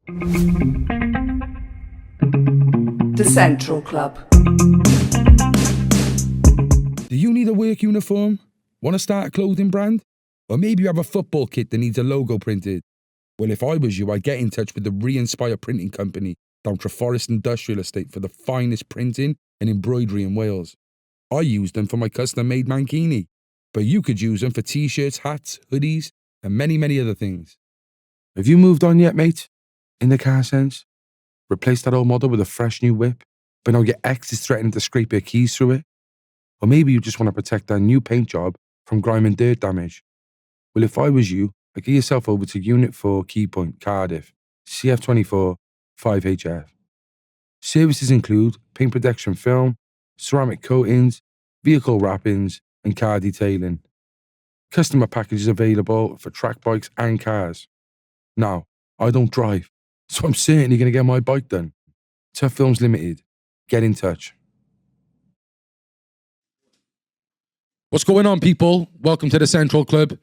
The Central Club. Do you need a work uniform? Want to start a clothing brand? Or maybe you have a football kit that needs a logo printed? Well, if I was you, I'd get in touch with the Re-Inspire Printing Company down Treforest Industrial Estate for the finest printing and embroidery in Wales. I use them for my custom-made mankini, but you could use them for t-shirts, hats, hoodies, and many, many other things. Have you moved on yet, mate? In the car sense? Replace that old model with a fresh new whip, but now your ex is threatening to scrape your keys through it? Or maybe you just want to protect that new paint job from grime and dirt damage. Well, if I was you, I'd get yourself over to Unit 4 Keypoint, Cardiff, CF24 5HF. Services include paint protection film, ceramic coatings, vehicle wrappings, and car detailing. Customer packages available for track bikes and cars. Now, I don't drive, so I'm certainly going to get my bike done. Tough Films Limited. Get in touch. What's going on, people? Welcome to the Central Club.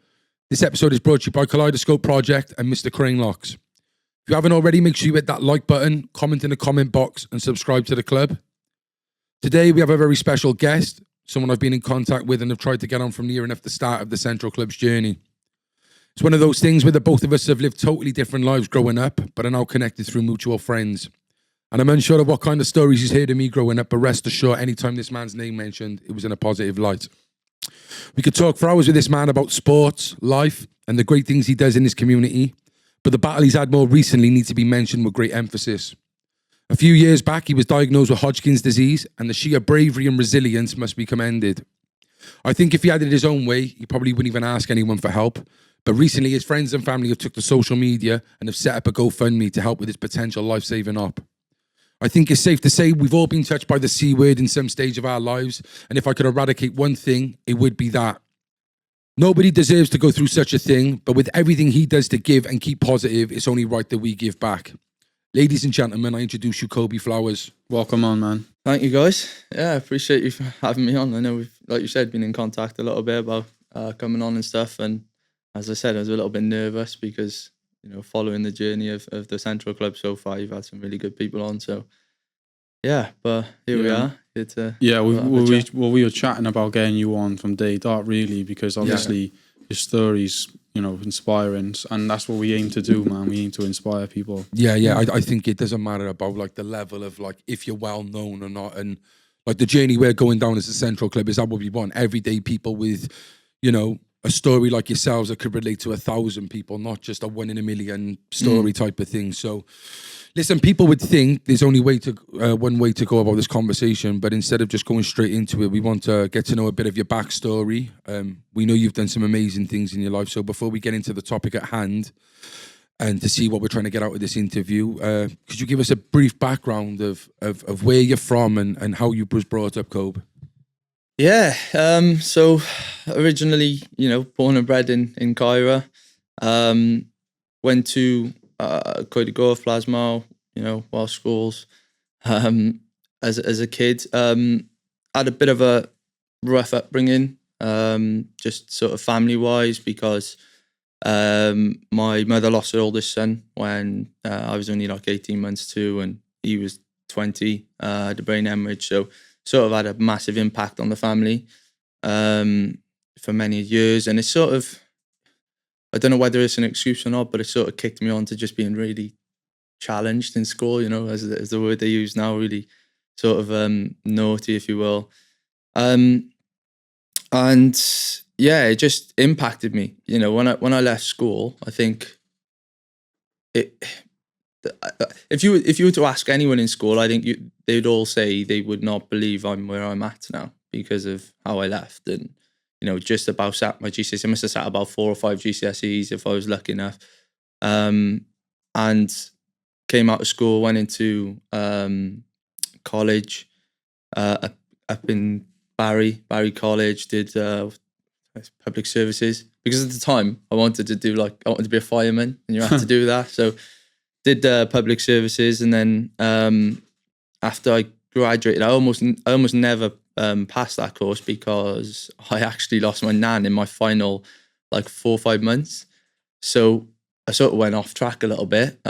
This episode is brought to you by Kaleidoscope Project and Mr. Crane Locks. If you haven't already, make sure you hit that like button, comment in the comment box, and subscribe to the club. Today, we have a very special guest, someone I've been in contact with and have tried to get on from near enough the start of the Central Club's journey. It's one of those things where the both of us have lived totally different lives growing up, but are now connected through mutual friends. And I'm unsure of what kind of stories he's heard of me growing up, but rest assured, anytime this man's name mentioned, it was in a positive light. We could talk for hours with this man about sports, life, and the great things he does in his community, but the battle he's had more recently needs to be mentioned with great emphasis. A few years back, he was diagnosed with Hodgkins disease, and the sheer bravery and resilience must be commended. I think if he had it his own way, he probably wouldn't even ask anyone for help, but recently his friends and family have took to social media and have set up a GoFundMe to help with his potential life-saving op. I think it's safe to say we've all been touched by the C word in some stage of our lives, and if I could eradicate one thing, it would be that. Nobody deserves to go through such a thing, but with everything he does to give and keep positive, it's only right that we give back. Ladies and gentlemen, I introduce you Cobi Flowers. Welcome on, man. Thank you, guys. Yeah, I appreciate you for having me on. I know we've, like you said, been in contact a little bit about coming on and stuff, and as I said, I was a little bit nervous because, you know, following the journey of the Central Club so far, you've had some really good people on. So, yeah, but here we are. We were chatting about getting you on from day dot, really, because obviously your story's, you know, inspiring, and that's what we aim to do, man. We aim to inspire people. I think it doesn't matter about like the level of like if you're well known or not, and like the journey we're going down as a Central Club is that what we want. Everyday people with, you know, a story like yourselves that could relate to 1,000 people, not just a 1 in a million story type of thing. So, listen, people would think there's only one way to go about this conversation, but instead of just going straight into it, we want to get to know a bit of your backstory. We know you've done some amazing things in your life. So before we get into the topic at hand and to see what we're trying to get out of this interview, could you give us a brief background of where you're from and how you was brought up, Cobe? Yeah, so originally, you know, born and bred in Cairo, went to Cobi Flowers, you know, Welsh schools, as a kid. Had a bit of a rough upbringing, just sort of family-wise, because my mother lost her oldest son when I was only like 18 months too, and he was 20, had a brain hemorrhage, so sort of had a massive impact on the family for many years. And it's sort of, I don't know whether it's an excuse or not, but it sort of kicked me on to just being really challenged in school, you know, as the word they use now, really sort of naughty, if you will. And yeah, it just impacted me. You know, when I left school, I think if you were to ask anyone in school, I think they'd all say they would not believe I'm where I'm at now because of how I left. And, you know, just about sat my GCSE. I must have sat about 4 or 5 GCSEs if I was lucky enough. And came out of school, went into college up in Barry College, did public services, because at the time I wanted to be a fireman, and you had to do that. So did public services, and then after I graduated, I almost never passed that course because I actually lost my nan in my final 4 or 5 months. So I sort of went off track a little bit.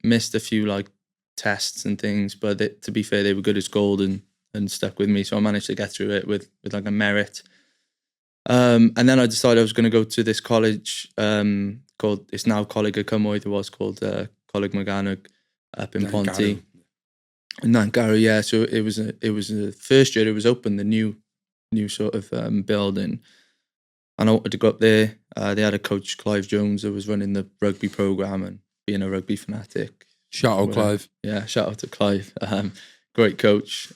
Missed a few like tests and things, but to be fair, they were good as gold and stuck with me. So I managed to get through it with like a merit. And then I decided I was going to go to this college called, it's now Coleg y Cymoedd, it was called Coleg Morgannwg up in Ponty. In Nantgarw, yeah. So it was a first year, it was open, the new sort of building. And I wanted to go up there. They had a coach, Clive Jones, who was running the rugby program and being a rugby fanatic. Shout out Clive. Yeah, shout out to Clive. Great coach.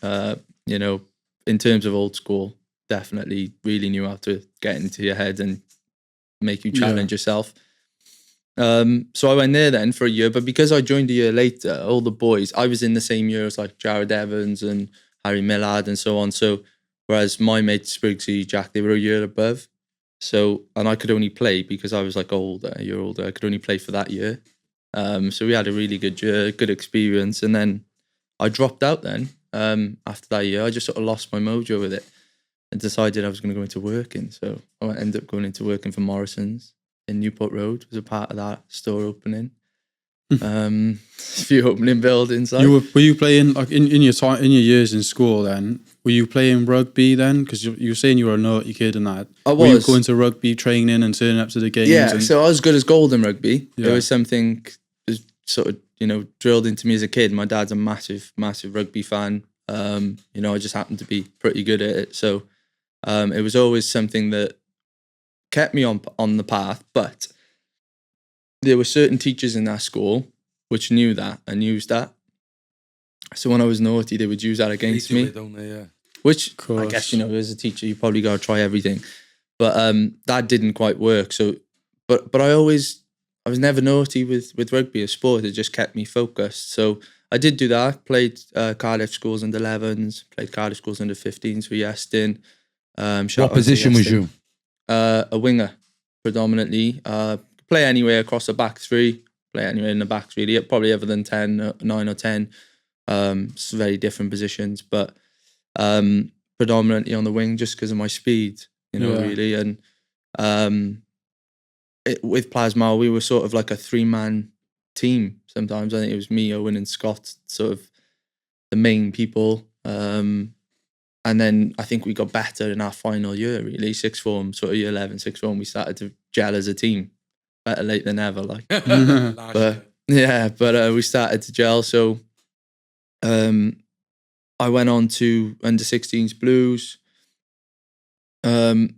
You know, in terms of old school, definitely really knew how to get into your head and make you challenge yourself. So I went there then for a year, but because I joined a year later, all the boys, I was in the same year as like Jared Evans and Harry Millard and so on. So whereas my mates, Spriggsy, Jack, they were a year above. So, and I could only play because I was like a year older. I could only play for that year. So we had a really good year, good experience. And then I dropped out then after that year. I just sort of lost my mojo with it and decided I was going to go into working. So I ended up going into working for Morrison's in Newport Road. Was a part of that store opening. A few opening buildings. Like. Were you playing like in your time in your years in school then? Were you playing rugby then? Because you were saying you were a naughty kid and that. I was. Were you going to rugby training and turning up to the games? Yeah, so I was good as gold in rugby. Yeah. It was something that was sort of, you know, drilled into me as a kid. My dad's a massive, massive rugby fan. You know, I just happened to be pretty good at it. So it was always something that kept me on the path. But there were certain teachers in that school which knew that and used that. So when I was naughty, they would use that against me. Don't they? Yeah. Which I guess, you know, as a teacher, you probably got to try everything. But that didn't quite work. So, but I was never naughty with rugby as sport. It just kept me focused. So I did do that. Played Cardiff schools under 11s. Played Cardiff schools under 15s for Iestyn. What position was you? A winger, predominantly. Play anywhere across the back three. Play anywhere in the back three. Probably other than 9 or 10. It's very different positions, but predominantly on the wing just because of my speed, you know, really. And with Plasmal, we were sort of like a 3-man team sometimes. I think it was me, Owen and Scott, sort of the main people. And then I think we got better in our final year, really. Sixth form, sort of year 11, sixth form, we started to gel as a team. Better late than never, like. But we started to gel. So I went on to under 16s Blues. And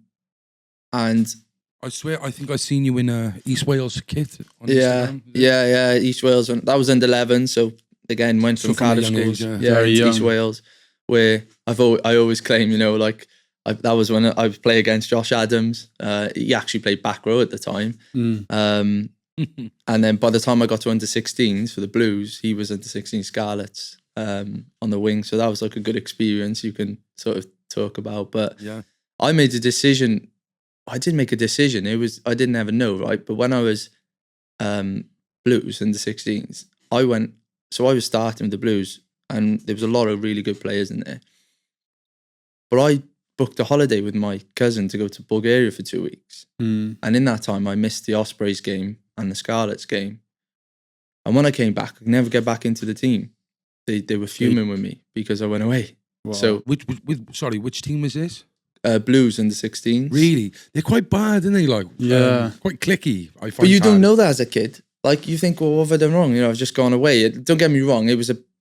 I swear, I think I seen you in East Wales kit on Instagram. Yeah, East Wales. That was under 11. So again, went from Cardiff schools, very young. East Wales, where I always claim, you know, like that was when I would play against Josh Adams. He actually played back row at the time. And then by the time I got to under 16s for the Blues, he was under 16 Scarlets on the wing. So that was like a good experience you can sort of talk about. But I made a decision. I did make a decision. I didn't ever know, right? But when I was Blues in the 16s, I was starting with the Blues and there was a lot of really good players in there. But I booked a holiday with my cousin to go to Bulgaria for 2 weeks. And in that time, I missed the Ospreys game and the Scarlets game. And when I came back, I could never get back into the team. They were fuming with me because I went away. Wow. So which team was this? Blues in the 16s. Really? They're quite bad, aren't they? Like, quite clicky. I find. But you don't know that as a kid. Like, you think, well, what have I done wrong? You know, I've just gone away. Don't get me wrong.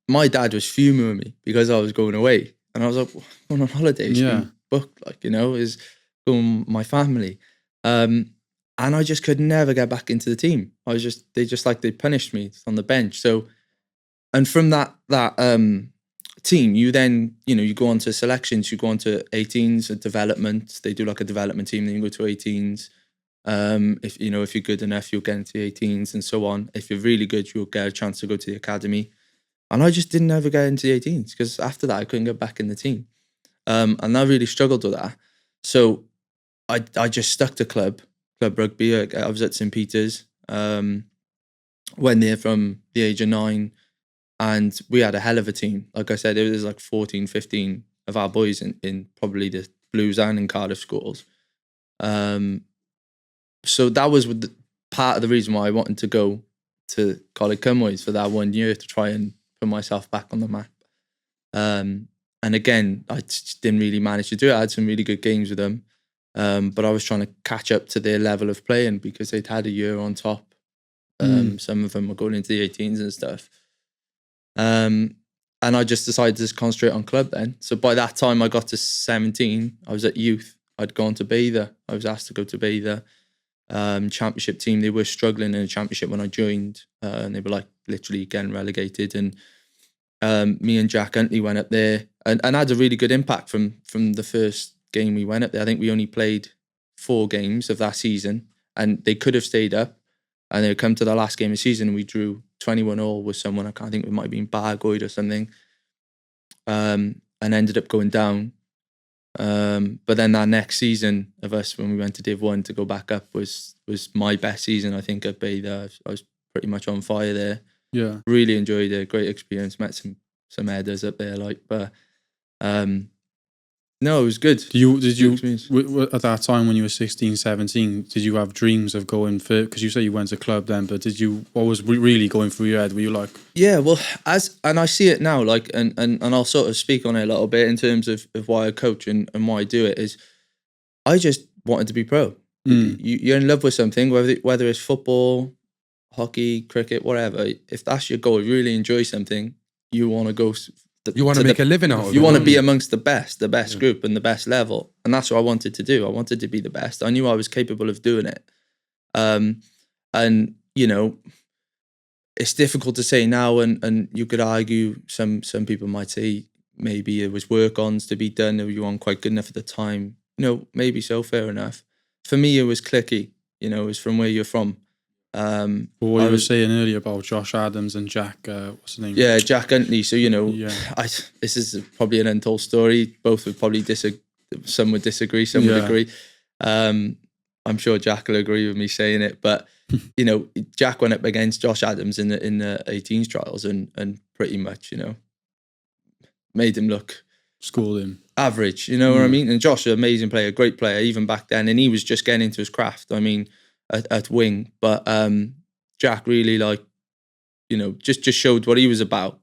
My dad was fuming with me because I was going away. And I was like, well, I'm going on holiday. It's been booked, like, you know, is going with my family. And I just could never get back into the team. They punished me on the bench. So, and from that team, you then, you know, you go on to selections, you go on to 18s, a development. They do like a development team, then you go to 18s. If you're good enough, you'll get into the 18s and so on. If you're really good, you'll get a chance to go to the academy. And I just didn't ever get into the 18s because after that, I couldn't get back in the team. And I really struggled with that. So I just stuck to club rugby. I was at St. Peter's, went there from the age of 9, and we had a hell of a team. Like I said, it was like 14, 15 of our boys in probably the Blues and in Cardiff schools. So that was part of the reason why I wanted to go to Coleg Cymru for that 1 year to try and put myself back on the map. And again, I just didn't really manage to do it. I had some really good games with them, but I was trying to catch up to their level of playing because they'd had a year on top. Some of them were going into the 18s and stuff. And I just decided to concentrate on club then. So by that time I got to 17, I was at youth. I'd gone to Bather. I was asked to go to Bather. Championship team, they were struggling in the championship when I joined, and they were like literally getting relegated. And me and Jack Huntley went up there and had a really good impact from the first game we went up there. I think we only played 4 games of that season, and they could have stayed up, and they come to the last game of the season and we drew 21-all with someone. I can't think, it might have been Bargoed or something, and ended up going down. But then that next season of us, when we went to Div 1 to go back up, was my best season, I think, at Bather. I was pretty much on fire there. Yeah, really enjoyed it. Great experience. Met some headers up there, but no, it was good. Did you at that time when you were 16, 17, did you have dreams of going for? Because you say you went to club then, but what was really going through your head? Were you like, yeah, well, and I see it now, like, and I'll sort of speak on it a little bit in terms of why I coach and why I do it. Is I just wanted to be pro. You're in love with something, whether it's football, hockey, cricket, whatever. If that's your goal, you really enjoy something, you want to go. You want to make a living out of it. You want to be amongst the best group and the best level. And that's what I wanted to do. I wanted to be the best. I knew I was capable of doing it. And, you know, it's difficult to say now, and you could argue, some people might say maybe it was work-ons to be done, or you weren't quite good enough at the time. You know, maybe so, fair enough. For me, it was clicky. You know, it was from where you're from. What you were saying earlier about Josh Adams and Jack, what's his name? Yeah, Jack Huntley. So, you know, this is probably an untold story. Both would probably some would disagree, some would agree. I'm sure Jack will agree with me saying it, but you know, Jack went up against Josh Adams in the 18s trials and pretty much, you know, made him look, schooled him, average. You know what I mean? And Josh, an amazing player, great player, even back then, and he was just getting into his craft. I mean, at wing, but Jack really, like, you know, just showed what he was about,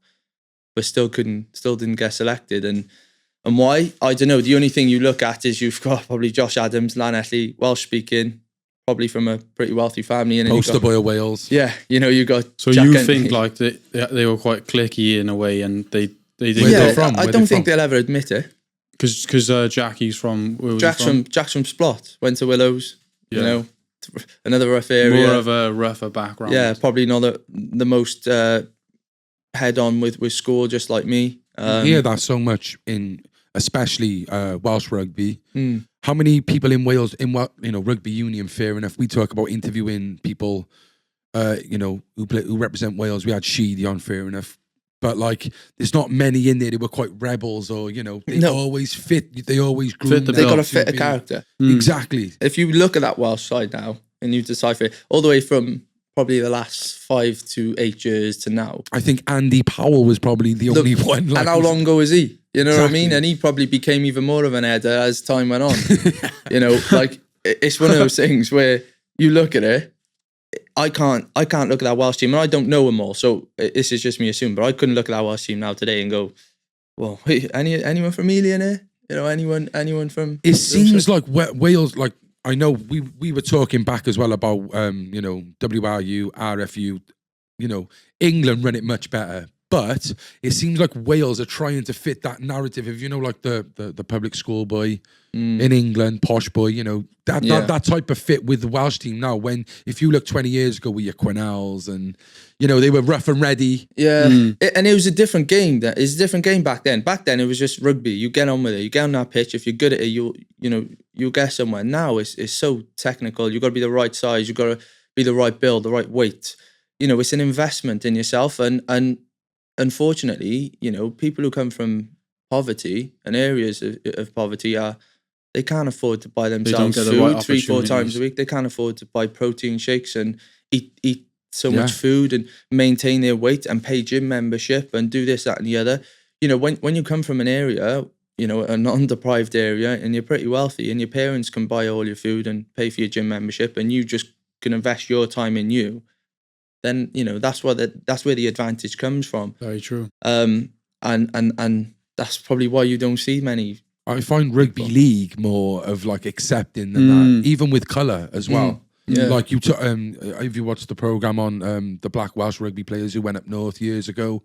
but still didn't get selected. And why? I don't know. The only thing you look at is you've got probably Josh Adams, Llanelli, Welsh speaking, probably from a pretty wealthy family, and poster boy of Wales. Yeah, you know, you got. So Jack, you think like they were quite cliquey in a way, and they didn't. Yeah, I don't think they'll ever admit it. Because Jackie's from. Jack's from Splot. Went to Willows. You know. Another rough area, more of a rougher background. Yeah, probably not the most head on with school, just like me. You hear that so much in, especially Welsh rugby. How many people in Wales in what, you know, rugby union? Fair enough. We talk about interviewing people, you know, who represent Wales. We had Sheedy on, fair enough. But like, there's not many in there who were quite rebels, or, you know, they always fit. They always grew. They got to fit a character. Exactly. If you look at that Welsh side now and you decipher it all the way from probably the last 5 to 8 years to now, I think Andy Powell was probably the only one. Like, and how long ago is he? You know what I mean? And he probably became even more of an header as time went on. You know, like, it's one of those things where you look at it. I can't look at that Welsh team, and I don't know them all, so this is just me assuming, but I couldn't look at that Welsh team now today and go, well, anyone from Ely in here? You know, anyone from... It seems like Wales, like, I know we were talking back as well about, you know, WRU, RFU, you know, England run it much better, but it seems like Wales are trying to fit that narrative of, you know, like the public school boy in England, posh boy, you know, that type of fit with the Welsh team now. When, if you look 20 years ago with your Quinells and, you know, they were rough and ready. Yeah, and it was a different game. It's a different game back then. Back then it was just rugby. You get on with it. You get on that pitch. If you're good at it, you'll get somewhere. Now it's so technical. You've got to be the right size. You've got to be the right build, the right weight. You know, it's an investment in yourself. And unfortunately, you know, people who come from poverty and areas of poverty they can't afford to buy themselves food 3-4 times a week. They can't afford to buy protein shakes and eat so much food and maintain their weight and pay gym membership and do this, that, and the other. You know, when you come from an area, you know, a non-deprived area, and you're pretty wealthy, and your parents can buy all your food and pay for your gym membership, and you just can invest your time in you, then that's where the advantage comes from. Very true. And that's probably why you don't see many. I find rugby league more of like accepting than that, even with colour as well. Yeah. Like if you watched the programme on the Black Welsh rugby players who went up north years ago,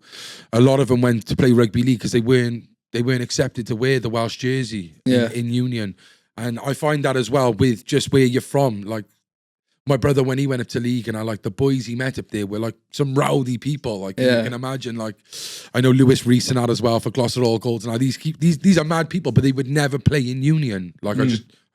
a lot of them went to play rugby league because they weren't accepted to wear the Welsh jersey in Union. And I find that as well with just where you're from. Like my brother, when he went up to league, and the boys he met up there were like some rowdy people. Like you can imagine. Like I know Lewis Rees and that as well for Gloucester All Golds. And these are mad people, but they would never play in Union. Like I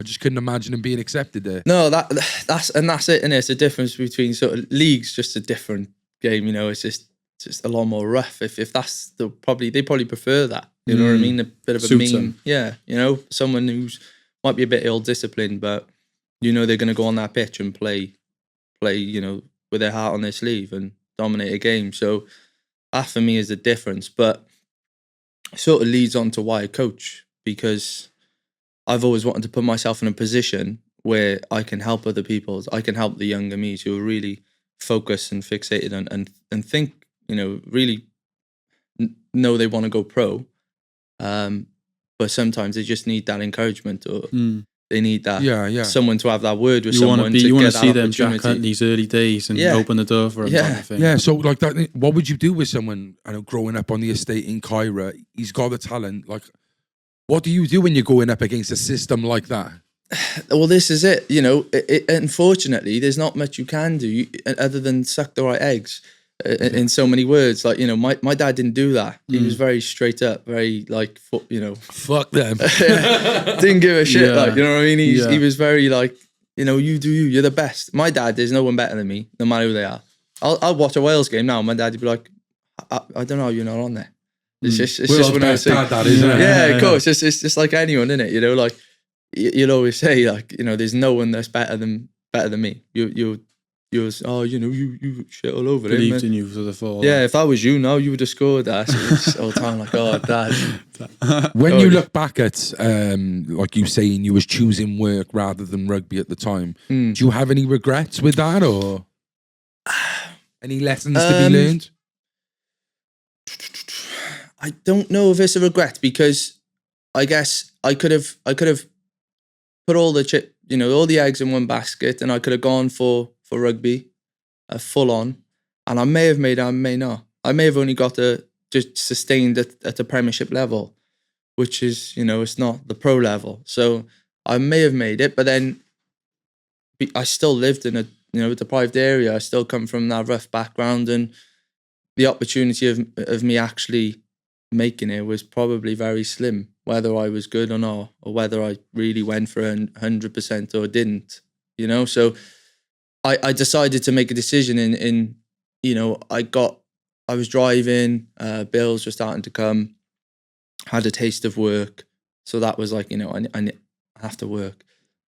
just couldn't imagine them being accepted there. No, that's it, and it's a difference between sort of leagues. Just a different game. It's just a lot more rough. If that's they probably prefer that. You know what I mean? A bit of a Suits mean, them. Someone who's might be a bit ill disciplined, but they're going to go on that pitch and play, with their heart on their sleeve and dominate a game. So that for me is the difference. But it sort of leads on to why I coach, because I've always wanted to put myself in a position where I can help other people. I can help the younger me's who are really focused and fixated and think, really know they want to go pro. But sometimes they just need that encouragement, or they need that someone to have that word with someone. You want to see them Jack Hunt these early days and open the door for them. Yeah, kind of thing. Yeah. So like that, what would you do with someone growing up on the estate in Cairo? He's got the talent. Like, what do you do when you're going up against a system like that? Well, this is it. Unfortunately, there's not much you can do other than suck the right eggs. In so many words, like my dad didn't do that. He was very straight up, very like fuck them. Didn't give a shit. Like what I mean. He was very like you do you. You're the best. My dad, there's no one better than me, no matter who they are. I'll watch a Wales game now. My dad would be like, I don't know how you're not on there. It's just one of those things. Yeah, of course. It's just like anyone, isn't it? Like you'll always say like there's no one that's better than me. You shit all over him. Believed in you for the fall. Yeah, if I was you now, you would have scored that. So it's all the time like, oh, Dad. When you look back at, like you saying you was choosing work rather than rugby at the time, do you have any regrets with that, or any lessons to be learned? I don't know if it's a regret, because I guess I could have put all the all the eggs in one basket, and I could have gone for rugby, full on, and I may have made it, I may not. I may have only got just sustained at a Premiership level, which is, it's not the pro level. So I may have made it, but then I still lived in a, deprived area. I still come from that rough background, and the opportunity of me actually making it was probably very slim, whether I was good or not, or whether I really went for 100% or didn't, So I decided to make a decision I was driving, bills were starting to come, had a taste of work. So that was like, I have to work.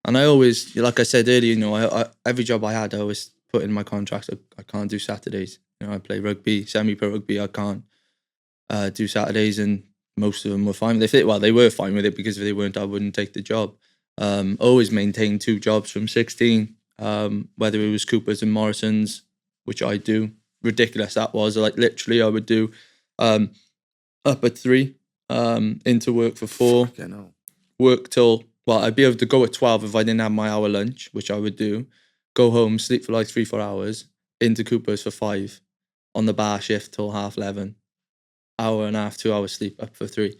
And I always, like I said earlier, every job I had, I always put in my contract, I can't do Saturdays. I play rugby, semi-pro rugby, I can't do Saturdays, and most of them were fine with it. Well, they were fine with it, because if they weren't, I wouldn't take the job. Always maintained 2 jobs from 16. Whether it was Cooper's and Morrison's, which I do. Ridiculous that was. Like literally I would do up at 3, into work for 4, work till, I'd be able to go at 12 if I didn't have my hour lunch, which I would do, go home, sleep for like 3-4 hours, into Cooper's for 5, on the bar shift till 11:30, hour and a half, 2 hours sleep, up for 3.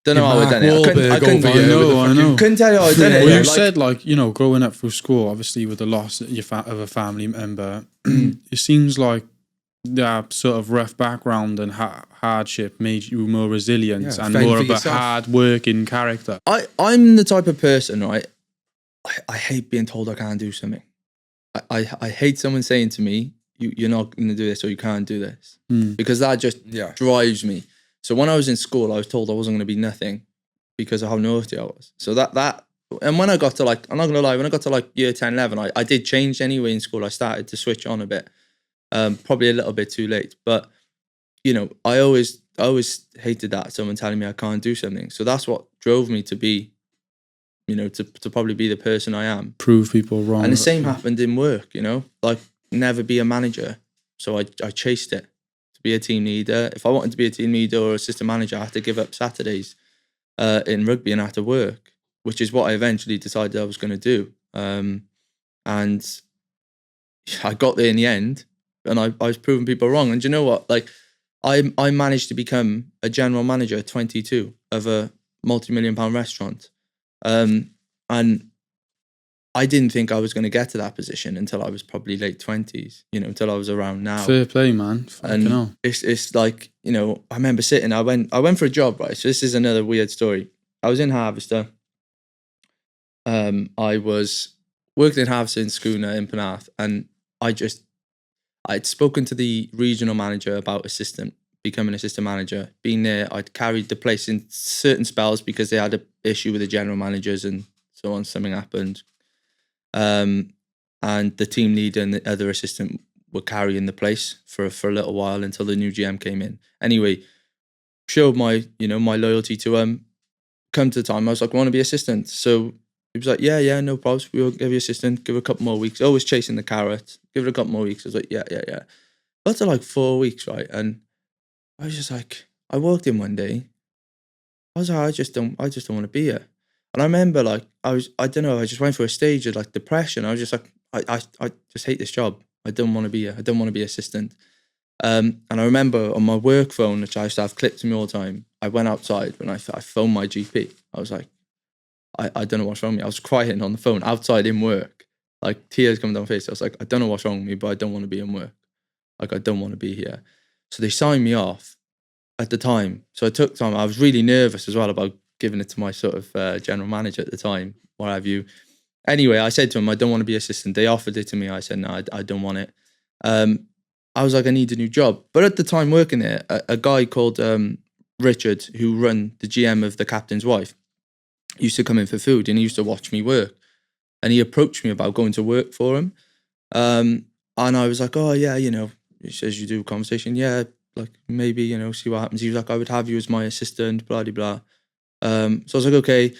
Don't know how I done it. I couldn't I know. Couldn't tell you how I done it. Well, you said growing up through school, obviously with the loss of a family member, it seems like that sort of rough background and hardship made you more resilient and more of a hard-working character. I'm the type of person, right? I hate being told I can't do something. I hate someone saying to me, "You're not going to do this, or you can't do this," because that just drives me. So when I was in school, I was told I wasn't going to be nothing because of how naughty I was. So that, and when I got to I'm not going to lie, when I got to year 10, 11, I did change anyway in school. I started to switch on a bit, probably a little bit too late. But, I always hated that, someone telling me I can't do something. So that's what drove me to be to probably be the person I am. Prove people wrong. And the same happened in work, like never be a manager. So I chased it to be a team leader. If I wanted to be a team leader or assistant manager, I had to give up Saturdays in rugby and I had to work, which is what I eventually decided I was going to do. And I got there in the end, and I was proving people wrong. And you know what? Like, I managed to become a general manager at 22 of a multi-million-pound restaurant. And I didn't think I was going to get to that position until I was probably late 20s, until I was around now. Fair play, man. And it's like, I remember sitting, I went for a job, right? So this is another weird story. I was in Harvester. I was working in Harvester in Schooner in Penarth, and I'd spoken to the regional manager about becoming assistant manager. Being there, I'd carried the place in certain spells because they had an issue with the general managers and so on. Something happened. And the team leader and the other assistant were carrying the place for a little while until the new GM came in. Anyway, showed my loyalty to him. Come to the time, I was like, I want to be assistant. So he was like, yeah, no problems. We'll give you assistant. Give it a couple more weeks. Always chasing the carrot. Give it a couple more weeks. I was like, yeah. Got to like 4 weeks, right? And I was just like, I walked in one day. I was like, I just don't want to be here. And I remember like, I just went through a stage of like depression. I was just like, I just hate this job. I don't want to be here. I don't want to be assistant. And I remember on my work phone, which I used to have clipped to me all the time, I went outside when I phoned my GP. I was like, I don't know what's wrong with me. I was crying on the phone outside in work, like tears coming down my face. I was like, I don't know what's wrong with me, but I don't want to be in work. Like, I don't want to be here. So they signed me off at the time. So I took time. I was really nervous as well about giving it to my sort of general manager at the time, what have you. Anyway, I said to him, I don't want to be assistant. They offered it to me. I said, no, I don't want it. I was like, I need a new job. But at the time working there, a guy called Richard, who run the GM of the captain's wife, used to come in for food and he used to watch me work. And he approached me about going to work for him. And I was like, oh yeah, he says you do a conversation. Yeah, like maybe, see what happens. He was like, I would have you as my assistant, blah, blah, blah. So I was like, okay.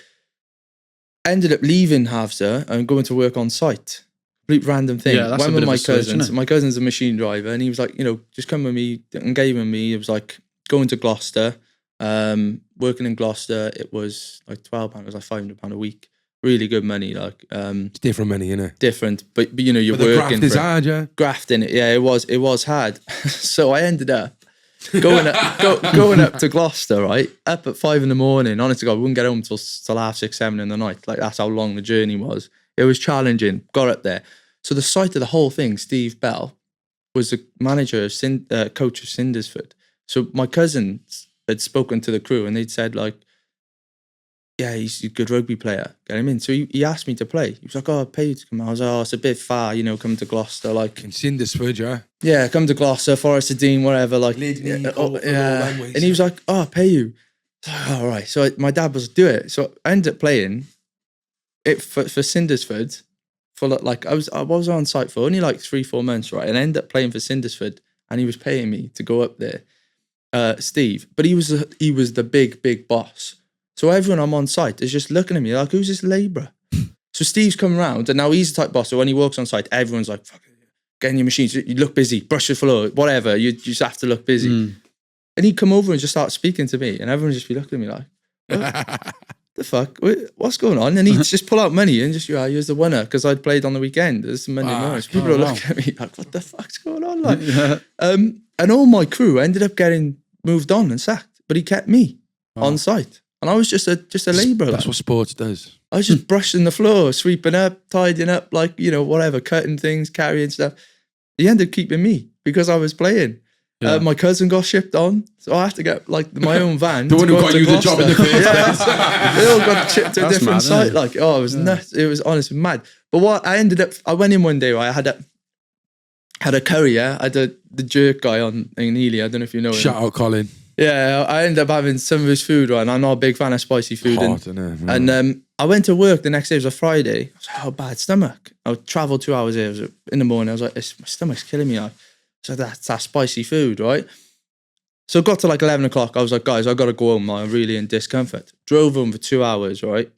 Ended up leaving Havser and going to work on site. Complete random thing. Yeah, that's went a bit with of my a switch, cousins. isn't it? My cousin's a machine driver, and he was like, just come with me and gave him me. It was like going to Gloucester, working in Gloucester. It was like £12. It was like £500 a week. Really good money. Like It's different money, innit? different, but you're But the working. graft is hard, yeah. Grafting it, yeah, it was hard. So I ended up going up to Gloucester, right? Up at 5 a.m. Honest to God, we wouldn't get home till 6, 7 in the night. Like, that's how long the journey was. It was challenging. Got up there. So the site of the whole thing, Steve Bell, was the manager of coach of Cindersford. So my cousins had spoken to the crew and they'd said like, yeah, he's a good rugby player. Get him in. So he asked me to play. He was like, oh, I'll pay you to come. I was like, oh, it's a bit far, come to Gloucester. Like, In Cindersford, yeah. yeah, come to Gloucester, Forest of Dean, whatever. Like, yeah. And he was like, oh, I'll pay you. So, all right. So my dad was, do it. So I ended up playing it for Cindersford for like, I was on site for only like 3-4 months, right? And I ended up playing for Cindersford and he was paying me to go up there, Steve. But he was the big boss. So everyone I'm on site is just looking at me like, who's this labourer? So Steve's come around and now he's the type boss. So when he walks on site, everyone's like, fuck it, get in your machines. You look busy, brush the floor, whatever. You just have to look busy. And he'd come over and just start speaking to me and everyone would just be looking at me like, what the fuck? What's going on? And he'd just pull out money and just, here's the winner because I'd played on the weekend. There's some Monday mornings. People are looking at me like, what the fuck's going on? Like, and all my crew ended up getting moved on and sacked, but he kept me on site. And I was just a labourer. That's what sports does. I was just brushing the floor, sweeping up, tidying up, like, whatever, cutting things, carrying stuff. He ended up keeping me because I was playing. Yeah. My cousin got shipped on, so I had to get like my own van. The one who got you the job in the first place. They all got shipped to a different mad, site. isn't it? Like, it was nuts. It was honestly mad. But what I ended up, I went in one day, right? I had a curry, yeah? I had the jerk guy in Ely. I don't know if you know him. Shout out, Colin. Yeah, I ended up having some of his food, right? And I'm not a big fan of spicy food. Hot, innit? And I went to work the next day. It was a Friday. I was like, oh, bad stomach. I would travel 2 hours here. It was in the morning. I was like, my stomach's killing me. So that's spicy food, right? So it got to like 11 o'clock. I was like, guys, I got to go home. I'm really in discomfort. Drove home for 2 hours, right?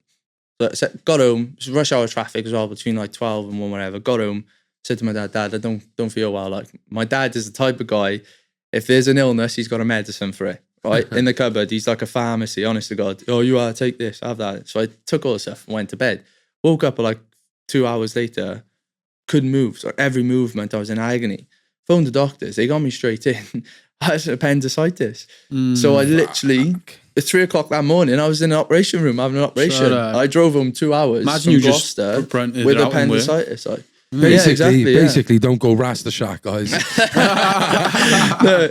So got home, it was rush hour traffic as well, between like 12 and 1, whatever. Got home, said to my dad, I don't feel well. Like, my dad is the type of guy, if there's an illness, he's got a medicine for it, right? In the cupboard, he's like a pharmacy, honest to God. Oh, you are, take this, have that. So I took all the stuff and went to bed. Woke up like 2 hours later, couldn't move. So every movement, I was in agony. Phoned the doctors, they got me straight in. I had appendicitis. So I literally, at 3 o'clock that morning, I was in an operation room having an operation. I drove home 2 hours Imagine from you Gloucester just printed with it out and appendicitis. Basically, don't go Rasta Shack, guys. No,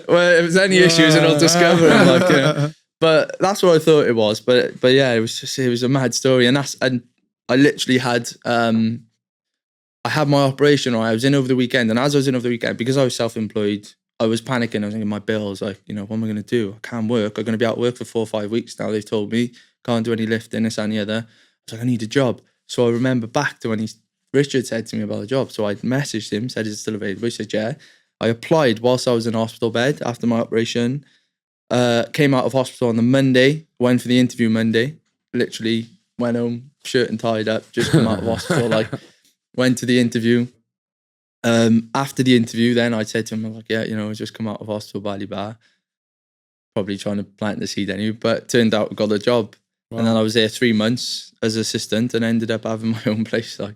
well, if there's any issues, then I'll discover them. Like, but that's what I thought it was. But yeah, it was a mad story, and I literally had I had my operation. Right, I was in over the weekend, and as I was in over the weekend, because I was self-employed, I was panicking. I was thinking, my bills, like, what am I going to do? I can't work. I'm going to be out of work for 4 or 5 weeks now. They've told me can't do any lifting, this and the other. I was like, I need a job. So I remember back to when Richard said to me about the job. So I messaged him, said, is it still available? He said, yeah. I applied whilst I was in hospital bed after my operation. Came out of hospital on the Monday, went for the interview Monday, literally went home, shirt and tied up, just come out of hospital, like, went to the interview. After the interview, then I said to him, I was like, yeah, I just come out of hospital, Bali Bar. Probably trying to plant the seed anyway, but turned out I got a job. Wow. And then I was there 3 months as assistant and ended up having my own place. Like,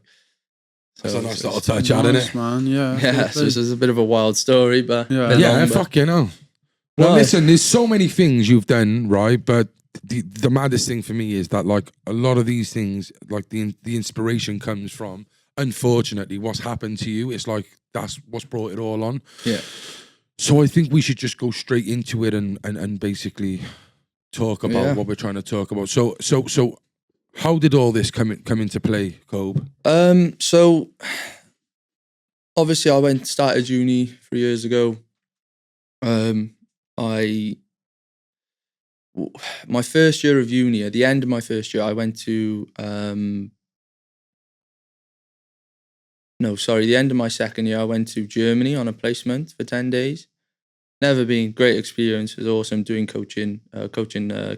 so that's a nice little touch out, isn't it? Man, yeah. Yeah, so this is a bit of a wild story, but fucking hell. Well, listen, there's so many things you've done, right? But the maddest thing for me is that, like, a lot of these things, like, the inspiration comes from, unfortunately, what's happened to you. It's like that's what's brought it all on. Yeah. So I think we should just go straight into it and basically talk about what we're trying to talk about. So how did all this come into play, Cob? So obviously I started uni 3 years ago. My first year of uni, at the end of my first year, I went to the end of my second year, I went to Germany on a placement for 10 days. Never been, great experience. It was awesome doing coaching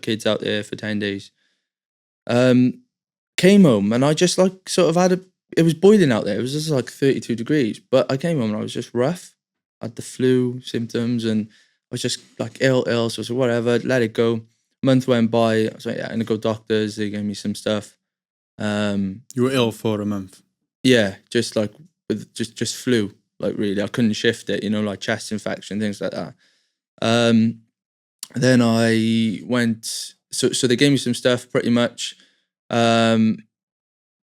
kids out there for 10 days. Came home and I just like sort of it was boiling out there. It was just like 32 degrees, but I came home and I was just rough. I had the flu symptoms and I was just like ill. So I said, whatever, let it go. Month went by. I was like, yeah, I'm gonna go doctors. They gave me some stuff. You were ill for a month. Yeah, just like with just flu. Like, really, I couldn't shift it. Like chest infection, things like that. Then I went. So they gave me some stuff. Pretty much, didn't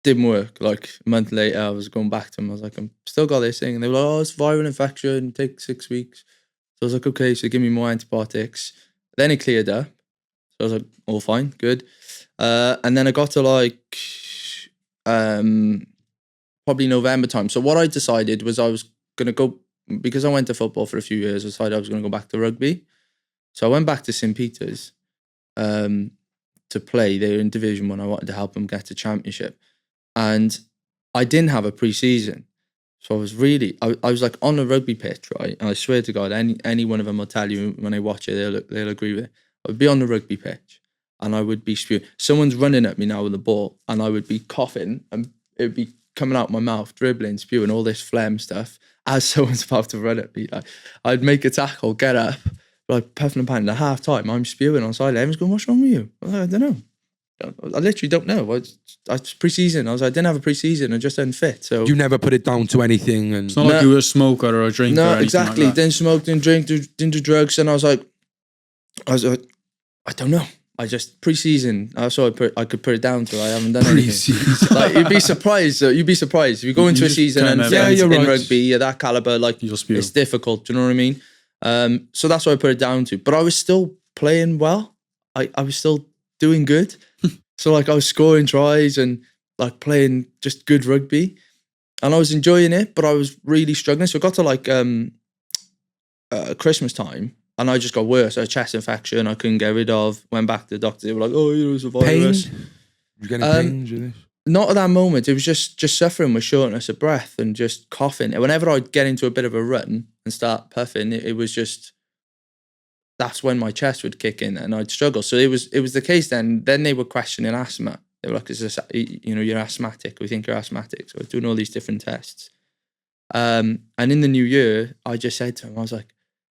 work. Like a month later, I was going back to them. I was like, I'm still got this thing, and they were like, oh, it's viral infection. Take 6 weeks. So I was like, okay. So they give me more antibiotics. Then it cleared up. So I was like, all fine, good. And then I got to like probably November time. So what I decided was I was going to go, because I went to football for a few years, I decided I was going to go back to rugby. So I went back to St. Peter's to play. They were in Division 1. I wanted to help them get to Championship. And I didn't have a pre-season. So I was I was like on a rugby pitch, right? And I swear to God, any one of them will tell you when they watch it, they'll agree with it. I would be on the rugby pitch and I would be spewing. Someone's running at me now with the ball and I would be coughing and it would be coming out my mouth, dribbling, spewing, all this phlegm stuff as someone's about to run at me. Like, I'd make a tackle, get up, like puffing and panting. At half time, I'm spewing on side. Everyone's going, what's wrong with you? I was like, I don't know. I literally don't know. I pre-season. I was like, I didn't have a pre-season. I just didn't fit. So you never put it down to anything. And it's not like you were a smoker or a drinker. No, or exactly. Like didn't smoke, didn't drink, didn't do drugs. And I was like, I don't know. I just pre-season. I could put it down to. I haven't done anything. Like, you'd be surprised. If you go into a season and you're in rugby, you're that caliber. Like, it's difficult. Do you know what I mean? So that's what I put it down to. But I was still playing well. I was still doing good. So like I was scoring tries and like playing just good rugby, and I was enjoying it. But I was really struggling. So I got to like Christmas time. And I just got worse. I had a chest infection I couldn't get rid of. Went back to the doctor. They were like, oh, it's a virus. Pain? You getting pains with this? Not at that moment. It was just suffering with shortness of breath and just coughing. Whenever I'd get into a bit of a run and start puffing, it was just, that's when my chest would kick in and I'd struggle. So it was the case then. Then they were questioning asthma. They were like, you're asthmatic. We think you're asthmatic. So I was doing all these different tests. And in the new year, I just said to him, I was like,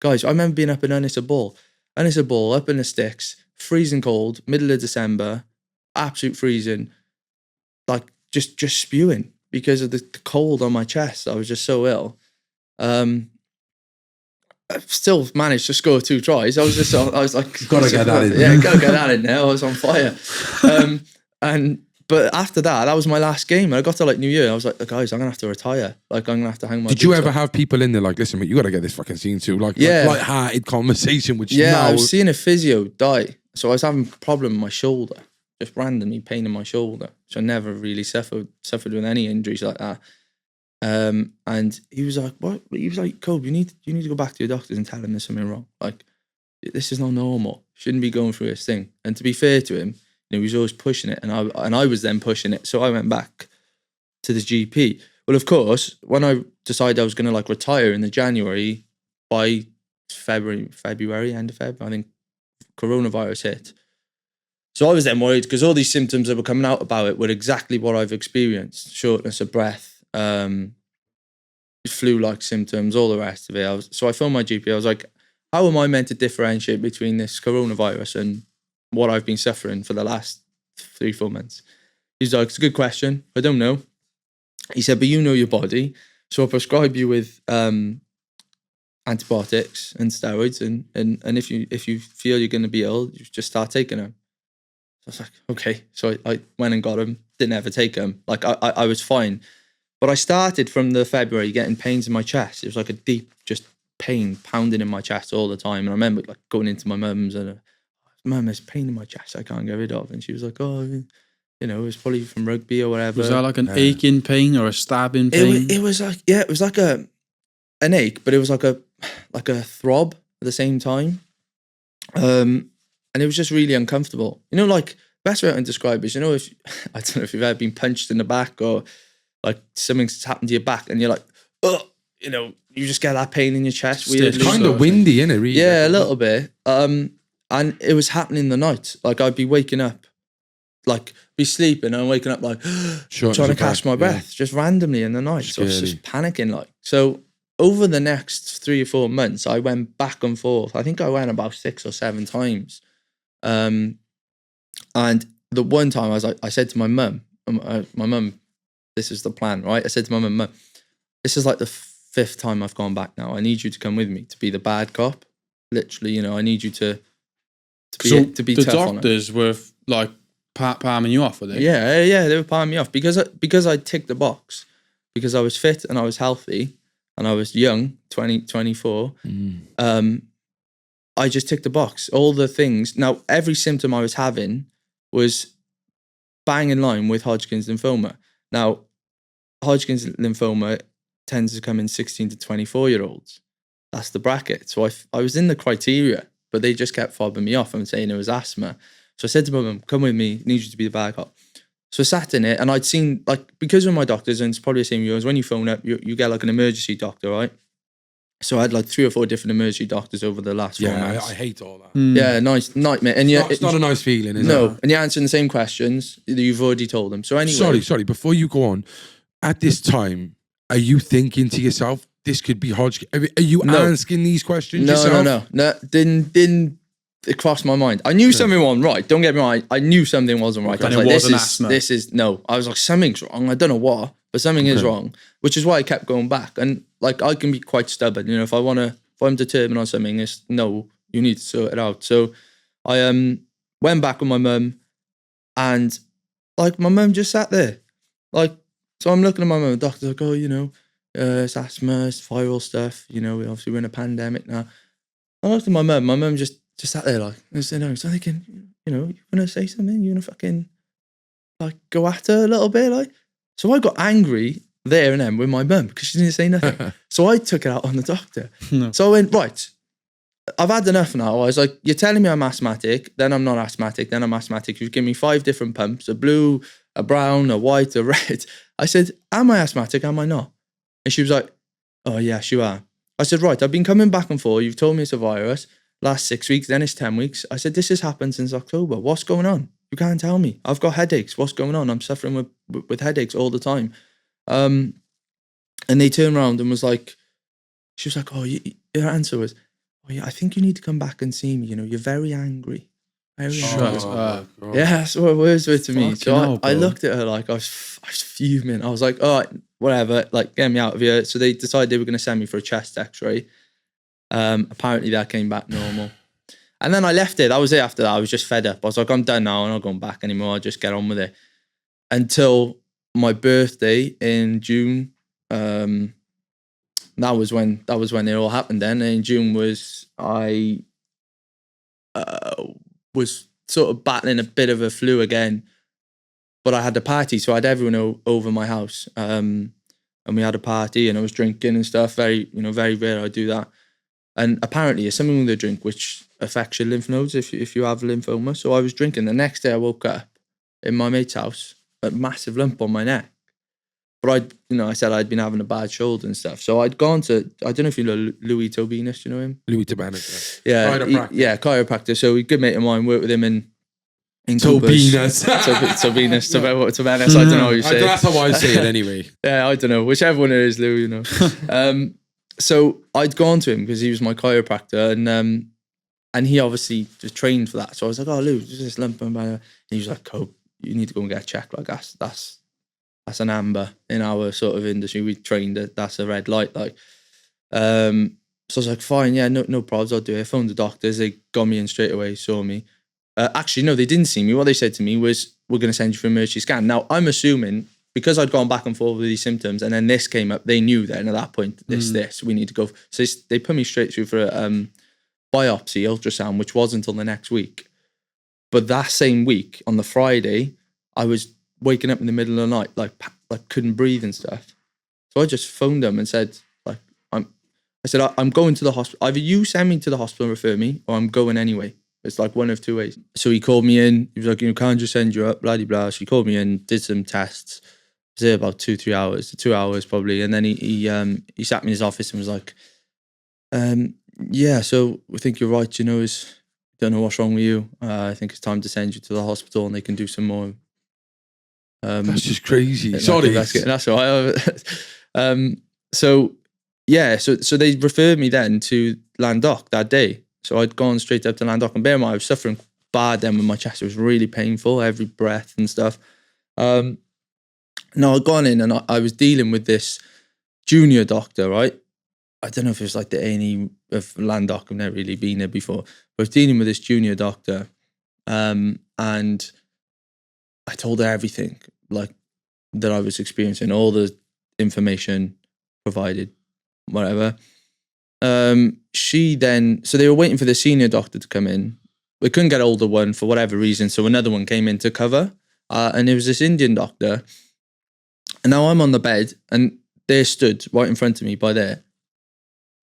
guys, I remember being up in Ynys Ball up in the sticks, freezing cold, middle of December, absolute freezing, like just spewing because of the cold on my chest. I was just so ill. I still managed to score 2 tries. I was like, Gotta get that in. Yeah, gotta get that in there. I was on fire. But after that was my last game. I got to like New Year. I was like, guys, I'm gonna have to retire. Like, I'm gonna have to hang my. Did you ever have people in there like, listen, mate, you gotta get this fucking scene too? Like, light-hearted conversation, which now... I was seeing a physio die. So I was having a problem with my shoulder, just randomly pain in my shoulder. So I never really suffered with any injuries like that. And he was like, what? He was like, Cobi, you need to go back to your doctors and tell them there's something wrong. Like, this is not normal. Shouldn't be going through this thing. And to be fair to him, he was always pushing it, and I was then pushing it. So I went back to the GP. Well, of course, when I decided I was going to like retire in the January, by February, end of Feb, I think coronavirus hit. So I was then worried because all these symptoms that were coming out about it were exactly what I've experienced: shortness of breath, flu-like symptoms, all the rest of it. So I phoned my GP. I was like, how am I meant to differentiate between this coronavirus and what I've been suffering for the last 3-4 months? He's like, it's a good question. I don't know. He said, but you know your body. So I'll prescribe you with antibiotics and steroids. And if you feel you're going to be ill, you just start taking them. So I was like, okay. So I went and got them. Didn't ever take them. Like, I was fine. But I started from the February getting pains in my chest. It was like a deep, just pain pounding in my chest all the time. And I remember like going into my mum's and, Mum, there's pain in my chest I can't get rid of. And she was like, oh, you know, it was probably from rugby or whatever. Was that like an aching pain or a stabbing pain? It was like, yeah, it was like an ache, but it was like a throb at the same time. And it was just really uncomfortable. You know, like, best way I can describe it is, you know, I don't know if you've ever been punched in the back or like something's happened to your back and you're like, oh, you know, you just get that pain in your chest. It's kind of windy, isn't it? Really? Yeah, a little bit. And it was happening in the night. Like, I'd be waking up, like, be sleeping and waking up like trying to catch my breath just randomly in the night. So I was just panicking, like. So over the next 3 or 4 months, I went back and forth. I think I went about 6 or 7 times. And the one time I said to my mum, this is the plan, right? I said to my mum, this is like the 5th time I've gone back now. I need you to come with me to be the bad cop. Literally, you know, I need you to be tough on it. The doctors were like palming you off, were they? Yeah, they were palming me off because I ticked the box, because I was fit and I was healthy and I was young, 24. I just ticked the box. All the things. Now, every symptom I was having was bang in line with Hodgkins lymphoma. Now, Hodgkins lymphoma tends to come in 16 to 24-year-olds. That's the bracket. So I was in the criteria, but they just kept fobbing me off and saying it was asthma. So I said to my mum, come with me, need you to be the bad cop. So I sat in it and I'd seen, like, because of my doctors, and it's probably the same with yours, when you phone up, you get like an emergency doctor, right? So I had like 3 or 4 different emergency doctors over the last 4 months. I hate all that. Yeah, nice nightmare. And it's not a nice feeling, is it? No, and you're answering the same questions that you've already told them. So anyway. Sorry, before you go on, at this time, are you thinking to yourself, this could be Hodgkin? Are you asking these questions yourself? No. Didn't it crossed my mind. I knew something wasn't right. Don't get me wrong. I knew something wasn't right. And I was it like, wasn't asthma. This is, no. I was like, something's wrong. I don't know what, but something is wrong, which is why I kept going back. And like, I can be quite stubborn. You know, if I'm determined on something, it's no, you need to sort it out. So I went back with my mum, and like, my mum just sat there. Like, so I'm looking at my mum, the doctor's like, oh, you know, it's asthma, it's viral stuff. You know, obviously we're in a pandemic now. I looked at my mum just sat there like, so I'm thinking, you know, you want to say something? You want to fucking like go at her a little bit? Like, so I got angry there and then with my mum because she didn't say nothing. So I took it out on the doctor. No. So I went, right, I've had enough now. I was like, you're telling me I'm asthmatic, then I'm not asthmatic, then I'm asthmatic. You've given me 5 different pumps, a blue, a brown, a white, a red. I said, am I asthmatic? Am I not? And she was like, oh yes, you are. I said, right, I've been coming back and forth. You've told me it's a virus. Last 6 weeks, then it's 10 weeks. I said, this has happened since October. What's going on? you can't tell me. I've got headaches. What's going on? I'm suffering with headaches all the time. And they turned around and was like, she was like, oh, your answer was, oh yeah, I think you need to come back and see me. You know, you're very angry. Very angry. Shut up. Yeah, that's what her words were to me. So Fucking hell, I bro. looked at her like I was fuming. I was like, all right, whatever, like get me out of here. So they decided they were going to send me for a chest x-ray. Apparently that came back normal. And then I left it. That was it after that. I was just fed up. I was like, I'm done now. I'm not going back anymore. I'll just get on with it. Until my birthday in June. That was when it all happened then. And in June I was sort of battling a bit of a flu again. But I had a party, so I had everyone over my house. And we had a party and I was drinking and stuff. Very rare I do that. And apparently it's something with the drink which affects your lymph nodes if you have lymphoma. So I was drinking. The next day I woke up in my mate's house, a massive lump on my neck. But I said I'd been having a bad shoulder and stuff. So I'd gone to, I don't know if you know Louis Tobinas, do you know him? Louis Tobinas. Yeah. Chiropractor. So a good mate of mine worked with him in Tobinas. Tobinas. I don't know how you say it. That's how I say it anyway. Yeah, I don't know. Whichever one it is, Lou, you know. So I'd gone to him because he was my chiropractor and he obviously just trained for that. So I was like, oh, Lou, there's this lump. And he was like, Cobe, you need to go and get checked. Like that's an amber in our sort of industry. We trained that that's a red light. Like, so I was like, fine, yeah, no problems. I'll do it. I phoned the doctors. They got me in straight away, saw me. Actually, no, they didn't see me. What they said to me was, we're going to send you for an emergency scan. Now, I'm assuming because I'd gone back and forth with these symptoms and then this came up, they knew then at that point, we need to go. So they put me straight through for a biopsy, ultrasound, which was until the next week. But that same week, on the Friday, I was waking up in the middle of the night, like couldn't breathe and stuff. So I just phoned them and said, I'm going to the hospital. Either you send me to the hospital and refer me, or I'm going anyway. It's like one of two ways. So he called me in. He was like, can't just send you up, blah, blah, blah. So he called me in, did some tests. I was there about 2 hours probably. And then he sat me in his office and was like, yeah, so we think you're right, don't know what's wrong with you. I think it's time to send you to the hospital and they can do some more. That's just crazy. Sorry. That's all right. So they referred me then to Landoc that day. So I'd gone straight up to Landoc, and bear in mind, I was suffering bad then with my chest. It was really painful, every breath and stuff. Now I'd gone in and I was dealing with this junior doctor, right? I don't know if it was like the A&E of Landoc. I've never really been there before. But I was dealing with this junior doctor, and I told her everything, like that I was experiencing, all the information provided, whatever. So they were waiting for the senior doctor to come in. We couldn't get older one for whatever reason, so another one came in to cover. And it was this Indian doctor. And now I'm on the bed, and they're stood right in front of me by there.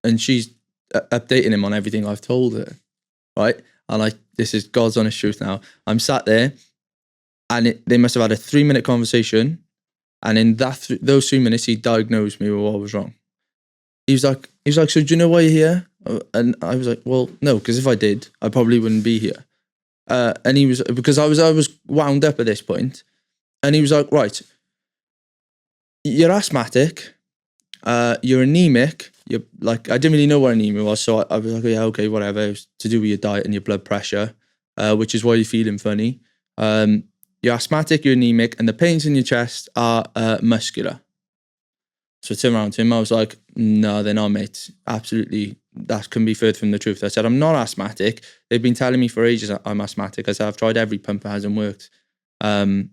And she's updating him on everything I've told her, right? And this is God's honest truth now. I'm sat there, and they must have had a 3-minute conversation. And in those 3 minutes, he diagnosed me with what was wrong. He was like, so do you know why you're here? And I was like, well, no, because if I did, I probably wouldn't be here. And he was, because I was wound up at this point. And he was like, right, you're asthmatic, you're anemic. You're like, I didn't really know what anemia was. So I was like, yeah, okay, whatever. It was to do with your diet and your blood pressure, which is why you're feeling funny. You're asthmatic, you're anemic, and the pains in your chest are muscular. So I turned around to him, I was like, no, they're not, mate. Absolutely, that can be further from the truth. I said, I'm not asthmatic. They've been telling me for ages I'm asthmatic. I said, I've tried every pump, it hasn't worked. And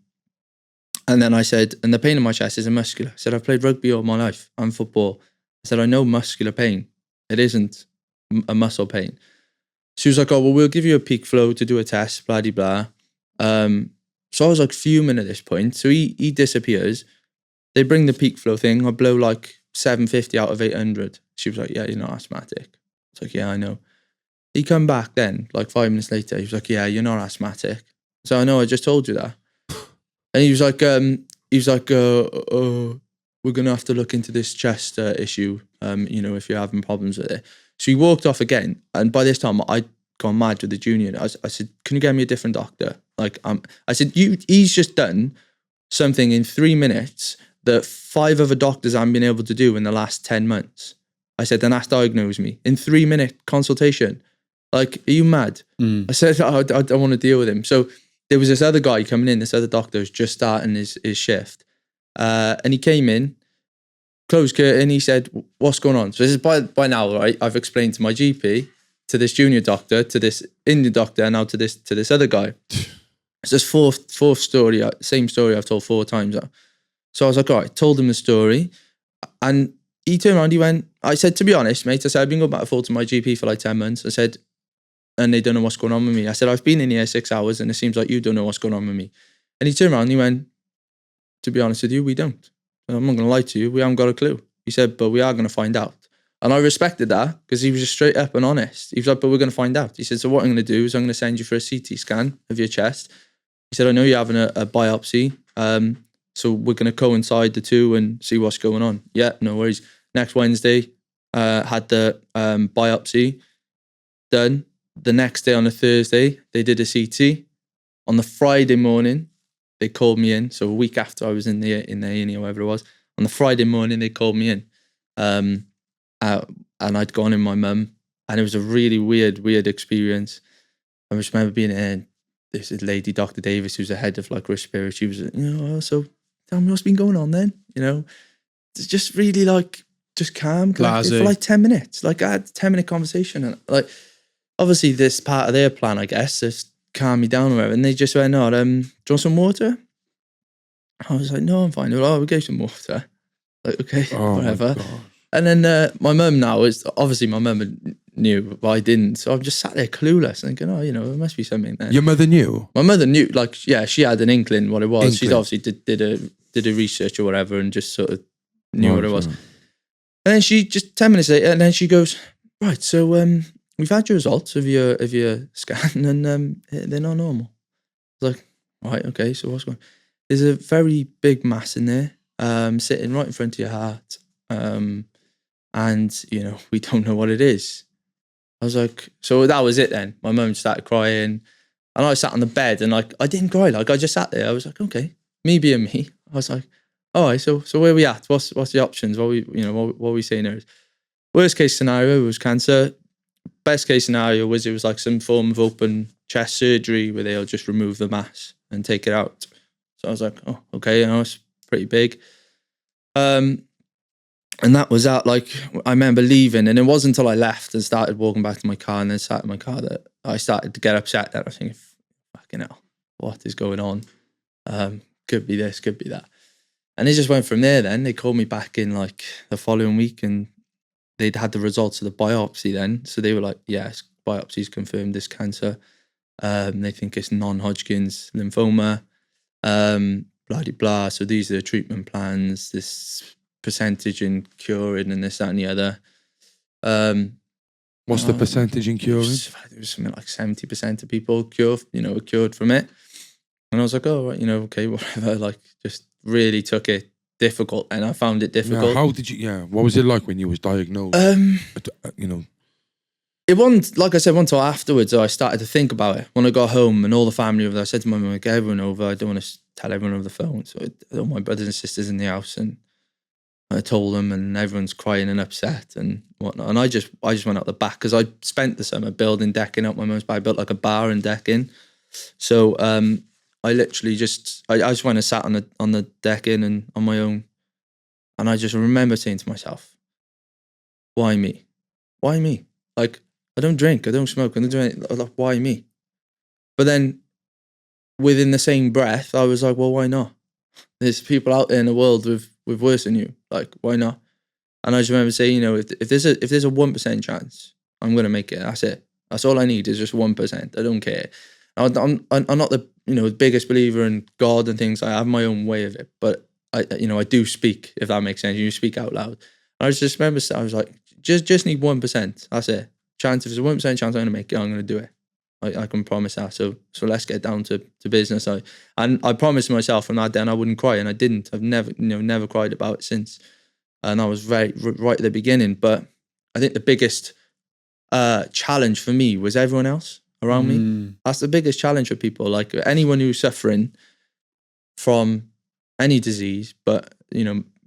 then I said, and the pain in my chest is muscular. I said, I've played rugby all my life and football. I said, I know muscular pain. It isn't a muscle pain. She was like, oh, well, we'll give you a peak flow to do a test, blah, blah, blah. So I was like fuming at this point. So he disappears. They bring the peak flow thing. I blow like 750 out of 800. She was like, yeah, you're not asthmatic. It's like, yeah, I know. He come back then, like 5 minutes later. He was like, yeah, you're not asthmatic. So I know, I just told you that. And he was like, we're going to have to look into this chest issue, if you're having problems with it. So he walked off again. And by this time, I'd gone mad with the junior. I said, can you get me a different doctor? Like, I said, he's just done something in 3 minutes that 5 other doctors haven't been able to do in the last 10 months. I said, and that's diagnosed me in 3-minute consultation. Like, are you mad? I said, I don't want to deal with him. So there was this other guy coming in, this other doctor who's just starting his shift. And he came in, closed curtain, he said, what's going on? So this is by now, right? I've explained to my GP, to this junior doctor, to this Indian doctor, and now to this other guy. It's this fourth story, same story I've told 4 times now. So I was like, all right, told him the story. And he turned around, he went, I said, to be honest, mate, I said, I've been going back and forth to my GP for like 10 months. I said, and they don't know what's going on with me. I said, I've been in here 6 hours and it seems like you don't know what's going on with me. And he turned around and he went, to be honest with you, we don't. I'm not going to lie to you, we haven't got a clue. He said, but we are going to find out. And I respected that because he was just straight up and honest. He was like, but we're going to find out. He said, so what I'm going to do is I'm going to send you for a CT scan of your chest. He said, I know you're having a biopsy. So we're going to coincide the two and see what's going on. Yeah, no worries. Next Wednesday, had the biopsy done. The next day on a Thursday, they did a CT. On the Friday morning, they called me in. So a week after I was in the A&E or whatever it was, on the Friday morning, they called me in. And I'd gone in my mum, and it was a really weird experience. I just remember being in, this lady, Dr. Davis, who's the head of like respiratory. She was, so tell me what's been going on then. It's just really like, just calm, collected for like 10 minutes. Like I had a 10-minute conversation, and like, obviously this part of their plan, I guess, just calm me down or whatever. And they just went, no, do you want some water? I was like, no, I'm fine. They were like, we'll get some water. Like, okay, whatever. And then my mum now is, obviously my mum knew, but I didn't. So I'm just sat there clueless thinking, there must be something there. Your mother knew? My mother knew, like, yeah, she had an inkling what it was. She's obviously did a research or whatever and just sort of knew what it was. And then she just 10 minutes later, and then she goes, right, so we've had your results of your scan and they're not normal. I was like, right, okay, so what's going on? There's a very big mass in there, sitting right in front of your heart. And, we don't know what it is. I was like, so that was it then. My mum started crying and I sat on the bed and like, I didn't cry. Like I just sat there. I was like, okay, me being me. I was like, all right, so where are we at? What's the options? What are we saying there? Worst case scenario was cancer. Best case scenario was it was like some form of open chest surgery where they'll just remove the mass and take it out. So I was like, oh, okay, it's pretty big. And that was that, like, I remember leaving, and it wasn't until I left and started walking back to my car and then sat in my car that I started to get upset. That I was thinking, fucking hell, what is going on? Could be this, could be that. And it just went from there then. They called me back in like the following week and they'd had the results of the biopsy then. So they were like, yes, biopsy's confirmed this cancer. They think it's non-Hodgkins lymphoma, blah, blah, blah. So these are the treatment plans, this percentage in curing and this, that and the other. What's the percentage in curing? It was something like 70% of people were cured from it. And I was like, oh, right, okay, whatever. Like, just really took it difficult, and I found it difficult. Yeah, how did you? Yeah, what was it like when you was diagnosed? It wasn't, like I said, until afterwards I started to think about it. When I got home and all the family over there, I said to my mum, get everyone over. I don't want to tell everyone over the phone. So all my brothers and sisters in the house, and I told them, and everyone's crying and upset and whatnot. And I just went out the back because I spent the summer building decking up my mum's back. I built like a bar and decking. So I literally just went and sat on the decking and on my own. And I just remember saying to myself, why me? Why me? Like, I don't drink, I don't smoke, I don't do anything. Like, why me? But then within the same breath, I was like, well, why not? There's people out there in the world with worse than you. Like, why not? And I just remember saying, if there's a 1% chance, I'm going to make it. That's it. That's all I need is just 1%. I don't care. I'm not the biggest believer in God and things. I have my own way of it, but I do speak, if that makes sense. You speak out loud. And I just remember, I was like, just need 1%. That's it. Chance, if there's a 1% chance I'm going to make it, I'm going to do it. I can promise that. So let's get down to business. I promised myself from that day, and I wouldn't cry, and I didn't. I've never cried about it since. And I was right at the beginning. But I think the biggest challenge for me was everyone else. around me. That's the biggest challenge for people. Like anyone who's suffering from any disease, but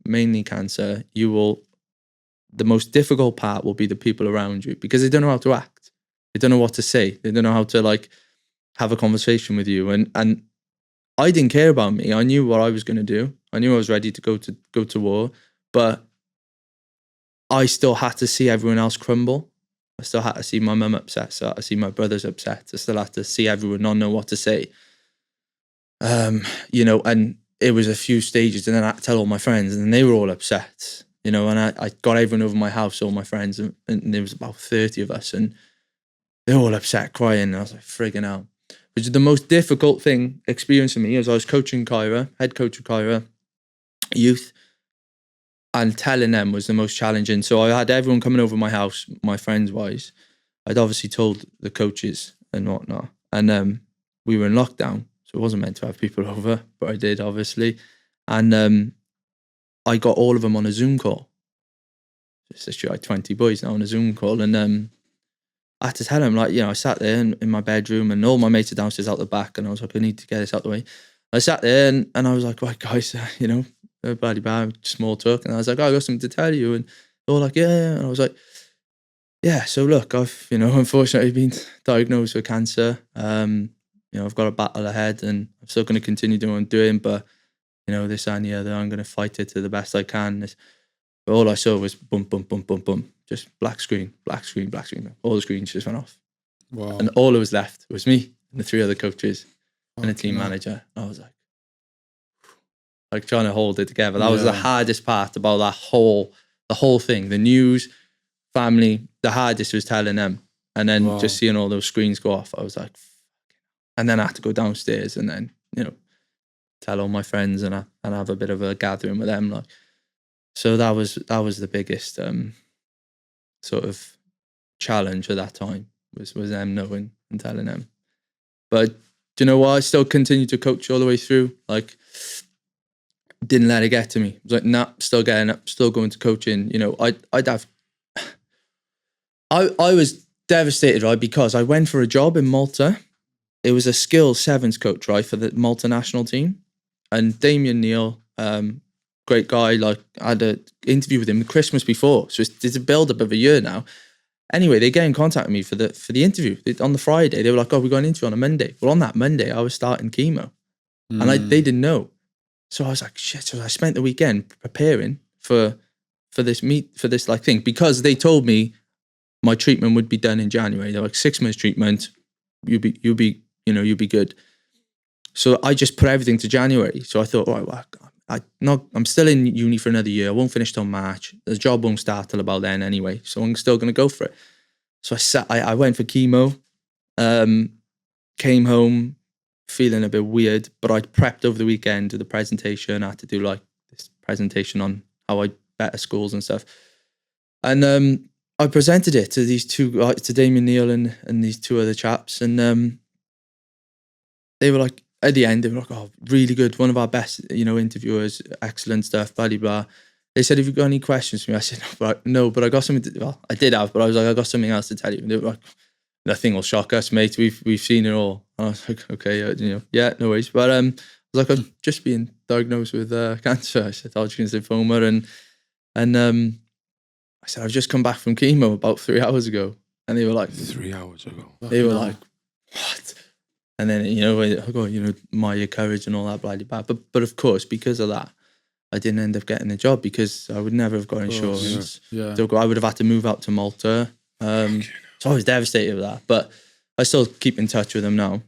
mainly cancer, the most difficult part will be the people around you, because they don't know how to act. They don't know what to say. They don't know how to like have a conversation with you. And I didn't care about me. I knew what I was going to do. I knew I was ready to go to war, but I still had to see everyone else crumble. I still had to see my mum upset. So I had to see my brothers upset. I still had to see everyone not know what to say. And it was a few stages, and then I had to tell all my friends, and they were all upset. And I got everyone over my house, all my friends, and there was about 30 of us, and they were all upset, crying. And I was like, friggin' hell. Which is the most difficult thing experiencing me, as I was coaching Kyra, head coach of Kyra youth, and telling them was the most challenging. So I had everyone coming over my house, my friends wise. I'd obviously told the coaches and whatnot. And we were in lockdown, so it wasn't meant to have people over, but I did, obviously. And I got all of them on a Zoom call. It's just like 20 boys now on a Zoom call. And I had to tell them, like, I sat there in my bedroom, and all my mates are downstairs out the back, and I was like, I need to get this out the way. I sat there and I was like, right, guys, bloody bad, small talk. And I was like, I got something to tell you. And they were like, yeah. And I was like, yeah, so look, I've, unfortunately been diagnosed with cancer. I've got a battle ahead, and I'm still going to continue doing what I'm doing. But, this and the other, I'm going to fight it to the best I can. But all I saw was boom, boom, boom, boom, boom. Just black screen, black screen, black screen. All the screens just went off. Wow. And all that was left was me and the 3 other coaches and a team manager. I was like trying to hold it together. That was the hardest part about the whole thing. The news, family, the hardest was telling them. And then just seeing all those screens go off, I was like, and then I had to go downstairs and then, tell all my friends and have a bit of a gathering with them. So that was the biggest sort of challenge at that time was them knowing and telling them. But do you know what? I still continued to coach all the way through. Like, didn't let it get to me. I was like, nah, still getting up, still going to coaching. I was devastated, right? Because I went for a job in Malta. It was a skills sevens coach, right, for the Malta national team. And Damien Neal, great guy, like I had an interview with him the Christmas before. So it's a build-up of a year now. Anyway, they get in contact with me for the interview. On the Friday, they were like, oh, we got an interview on a Monday. Well, on that Monday, I was starting chemo. And they didn't know. So I was like, shit. So I spent the weekend preparing for this thing, because they told me my treatment would be done in January. They're like, 6 months treatment, you'll be good. So I just put everything to January. So I thought, all right, well, I'm still in uni for another year. I won't finish till March. The job won't start till about then anyway. So I'm still going to go for it. So I went for chemo, came home feeling a bit weird, but I'd prepped over the weekend to the presentation. I had to do like this presentation on how I better schools and stuff. And I presented it to these two, to Damien Neal and these 2 other chaps. And they were like, at the end, they were like, oh, really good. One of our best, interviewers, excellent stuff, blah, blah, blah. They said, have you got any questions for me? I said, no, but I got something I did have, but I was like, I got something else to tell you. And they were like, nothing will shock us, mate. We've seen it all. And I was like, okay, yeah, no worries. But I was like, I've just been diagnosed with cancer. I said, Hodgkins lymphoma. And I said, I've just come back from chemo about 3 hours ago. And they were like, 3 hours ago. They were like, what? And then, I go, my courage and all that, blah, blah, blah. But of course, because of that, I didn't end up getting the job, because I would never have got insurance. Yeah. So I would have had to move out to Malta. So I was devastated with that. But I still keep in touch with them now.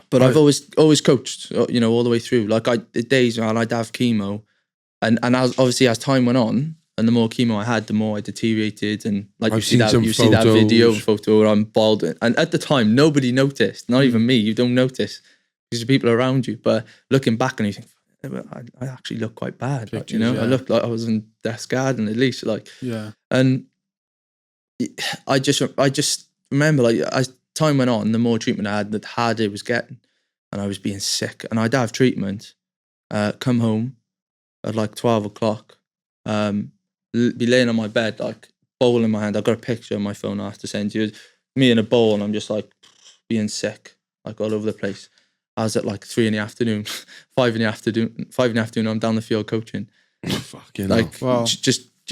But I've always coached, all the way through. Like the days when I'd have chemo, and as time went on, and the more chemo I had, the more I deteriorated. And like you see that photo where I'm bald. And at the time, nobody noticed. Not even me. You don't notice because the people around you. But looking back, and you think, I actually look quite bad. Pictures, I looked like I was in Death's Garden at least. And I just remember, like, as time went on, the more treatment I had, the harder it was getting, and I was being sick. And I'd have treatment, come home at like 12 o'clock, be laying on my bed, like bowl in my hand. I've got a picture on my phone I have to send you. Me in a bowl, and I'm just like being sick, like all over the place. I was at like 3 in the afternoon, 5 in the afternoon, I'm down the field coaching. Fucking Like, hell.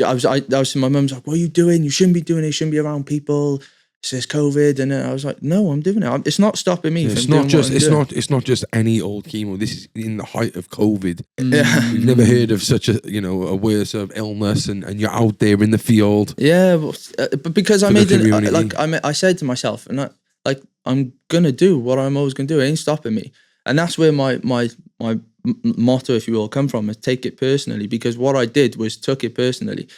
I was my mum's like, what are you doing? You shouldn't be doing it. You shouldn't be around people. It says COVID. And then I was like, no, I'm doing it. It's not stopping me from doing what I'm doing. It's not just any old chemo. This is in the height of COVID. Yeah. We've never heard of such a worse of illness, and you're out there in the field. Yeah, but because I made it, I said to myself, and I'm gonna do what I'm always gonna do. It ain't stopping me, and that's where my motto, if you will, come from, is take it personally. Because what I did was took it personally.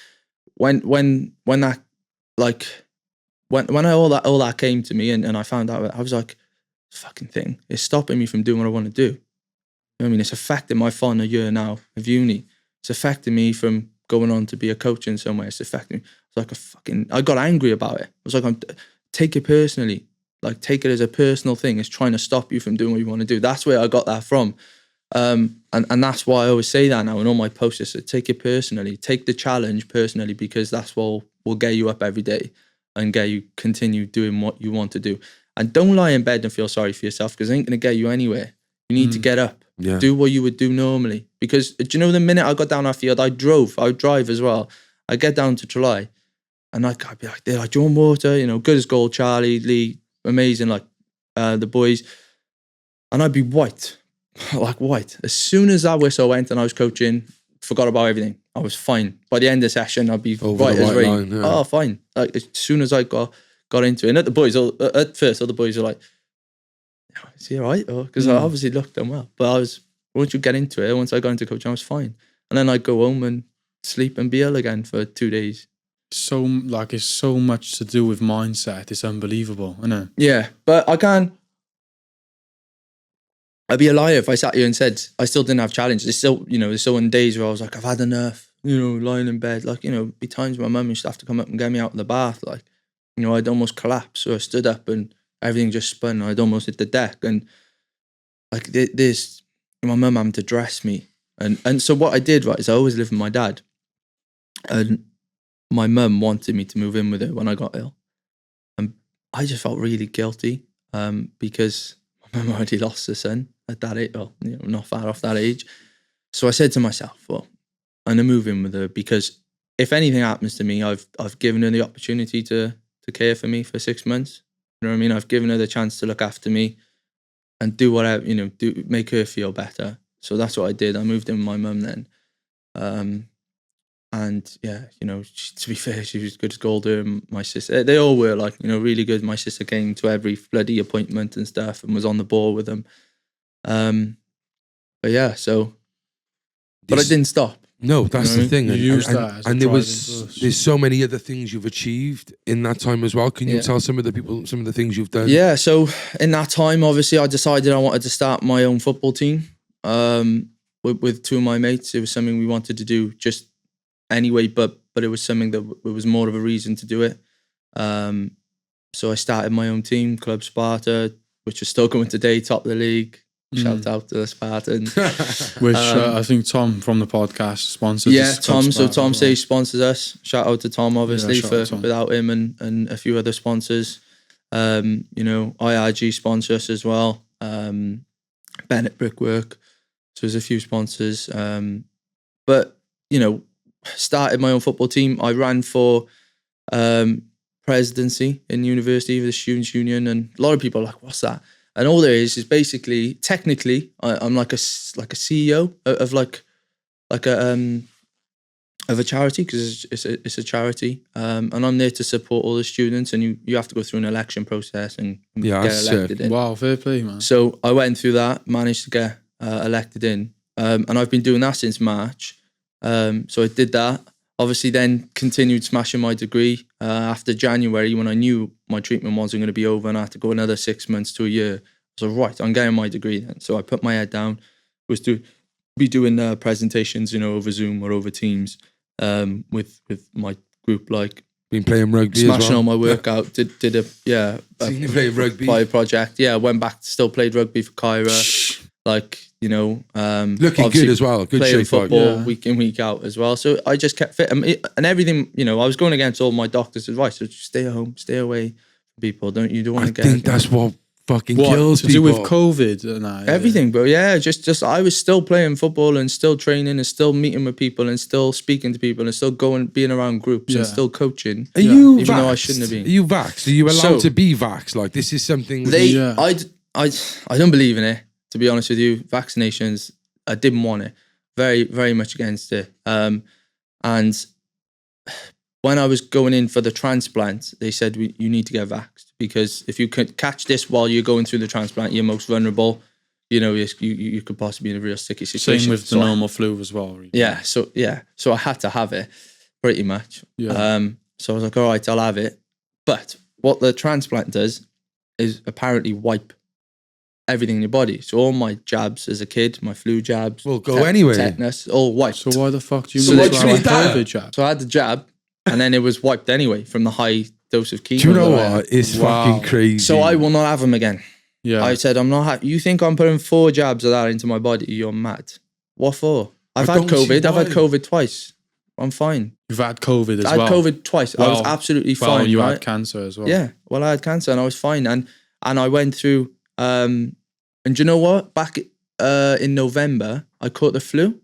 When that when all that came to me, and I found out, I was like, fucking thing, it's stopping me from doing what I want to do. You know what I mean, it's affecting my final year now of uni. It's affecting me from going on to be a coach in somewhere. It's affecting me. It's like I got angry about it. I was like, take it personally. Like, take it as a personal thing. It's trying to stop you from doing what you want to do. That's where I got that from. And that's why I always say that now in all my posts. So take it personally. Take the challenge personally, because that's what will get you up every day and get you continue doing what you want to do. And don't lie in bed and feel sorry for yourself, because it ain't going to get you anywhere. You need to get up. Yeah. Do what you would do normally. Because, do you know, the minute I got down that field, I would drive as well. I get down to July and I'd be like, they're like, do you want water? You know, good as gold, Charlie, Lee, amazing, like the boys. And I'd be white, like white. As soon as that whistle went and I was coaching, forgot about everything. I was fine. By the end of the session, I'd be white as rain. Yeah. Oh, fine. Like, as soon as I got into it. And at first, all the boys were like, is he all right? Because I obviously looked done well. But once you get into it, once I got into coaching, I was fine. And then I'd go home and sleep and be ill again for 2 days. It's so much to do with mindset. It's unbelievable, isn't it? Yeah, but I'd be a liar if I sat here and said I still didn't have challenges. There's still in days where I was like, I've had enough, lying in bed. Like, be times my mum used to have to come up and get me out of the bath. Like, I'd almost collapse, or I stood up and everything just spun. I'd almost hit the deck. And like, there's my mum having to dress me. And so what I did, right, is I always lived with my dad. And my mum wanted me to move in with her when I got ill. And I just felt really guilty because my mum already lost her son at that age, not far off that age. So I said to myself, well, I'm going to move in with her, because if anything happens to me, I've given her the opportunity to care for me for 6 months. You know what I mean? I've given her the chance to look after me and do whatever, make her feel better. So that's what I did. I moved in with my mum then. And yeah, to be fair, she was good as gold. My sister, they all were really good. My sister came to every bloody appointment and stuff and was on the ball with them. But yeah, but I didn't stop. No, that's the thing. You used that as a driving force. There's so many other things you've achieved in that time as well. Can you tell some of the things you've done? Yeah, so in that time, obviously, I decided I wanted to start my own football team with two of my mates. It was something we wanted to do just anyway, but it was something that it was more of a reason to do it. So I started my own team, Club Sparta, which is still going today, top of the league. Shout out to the Spartans. Which I think Tom from the podcast sponsors. Yeah, Tom. So Tom Sage sponsors us. Shout out to Tom, obviously, without him and a few other sponsors. IRG sponsor us as well. Bennett Brickwork. So there's a few sponsors. But, started my own football team. I ran for presidency in university with the Students' Union, and a lot of people are like, what's that? And all there is basically, technically, I'm like a CEO of a charity, because it's a charity, and I'm there to support all the students. And you have to go through an election process and get elected in. Wow, fair play, man. So I went through that, managed to get elected in, and I've been doing that since March. So I did that. Obviously, then continued smashing my degree. After January, when I knew my treatment wasn't going to be over and I had to go another 6 months to a year, I was like, right, I'm getting my degree then. So I put my head down, was to be doing presentations, over Zoom or over Teams, with my group, like been playing rugby, smashing as well. on my workout. Did a Seen you play rugby by a project. Yeah, went back, still played rugby for Kyra. Looking good as well. Good playing shape, football week in, week out as well. So I just kept fit and everything. I was going against all my doctor's advice. So just stay at home, stay away from people. You don't want to get. I think that's what fucking What kills to people. do with COVID and that? Everything, bro. Yeah, just I was still playing football and still training and still meeting with people and still speaking to people and still being around groups Yeah. and still coaching. Are you even though I vaxxed? shouldn't have been. Are you vaxxed? Are you allowed So- to be vaxxed? Like, this is something... Yeah. I don't believe in it, to be honest with you. Vaccinations, I didn't want it. Very, very much against it. And when I was going in for the transplant, they said you need to get vaxxed because if you could catch this while you're going through the transplant, you're most vulnerable. You know, you could possibly be in a real sticky situation. Same with the normal flu as well. Really. Yeah, so I had to have it, pretty much. Yeah. So I was like, all right, I'll have it. But what the transplant does is apparently wipe everything in your body. So all my jabs as a kid, my flu jabs, Will go anyway. tetanus, all wiped. So why the fuck do you So need why'd to you have a need that? COVID jab? So I had the jab, and then it was wiped anyway from the high dose of chemo. Do you know that I had. what? It's Wow. fucking crazy. So I will not have them again. Yeah. I said, I'm not. You think I'm putting 4 jabs of that into my body? You're mad. What for? I've I had don't see COVID. I've had why. COVID twice. I'm fine. You've had COVID as I had well. COVID twice. I was Well, absolutely Well, fine. you right? had cancer as well. Yeah. Well, I had cancer and I was fine. And I went through. And do you know what? Back in November, I caught the flu,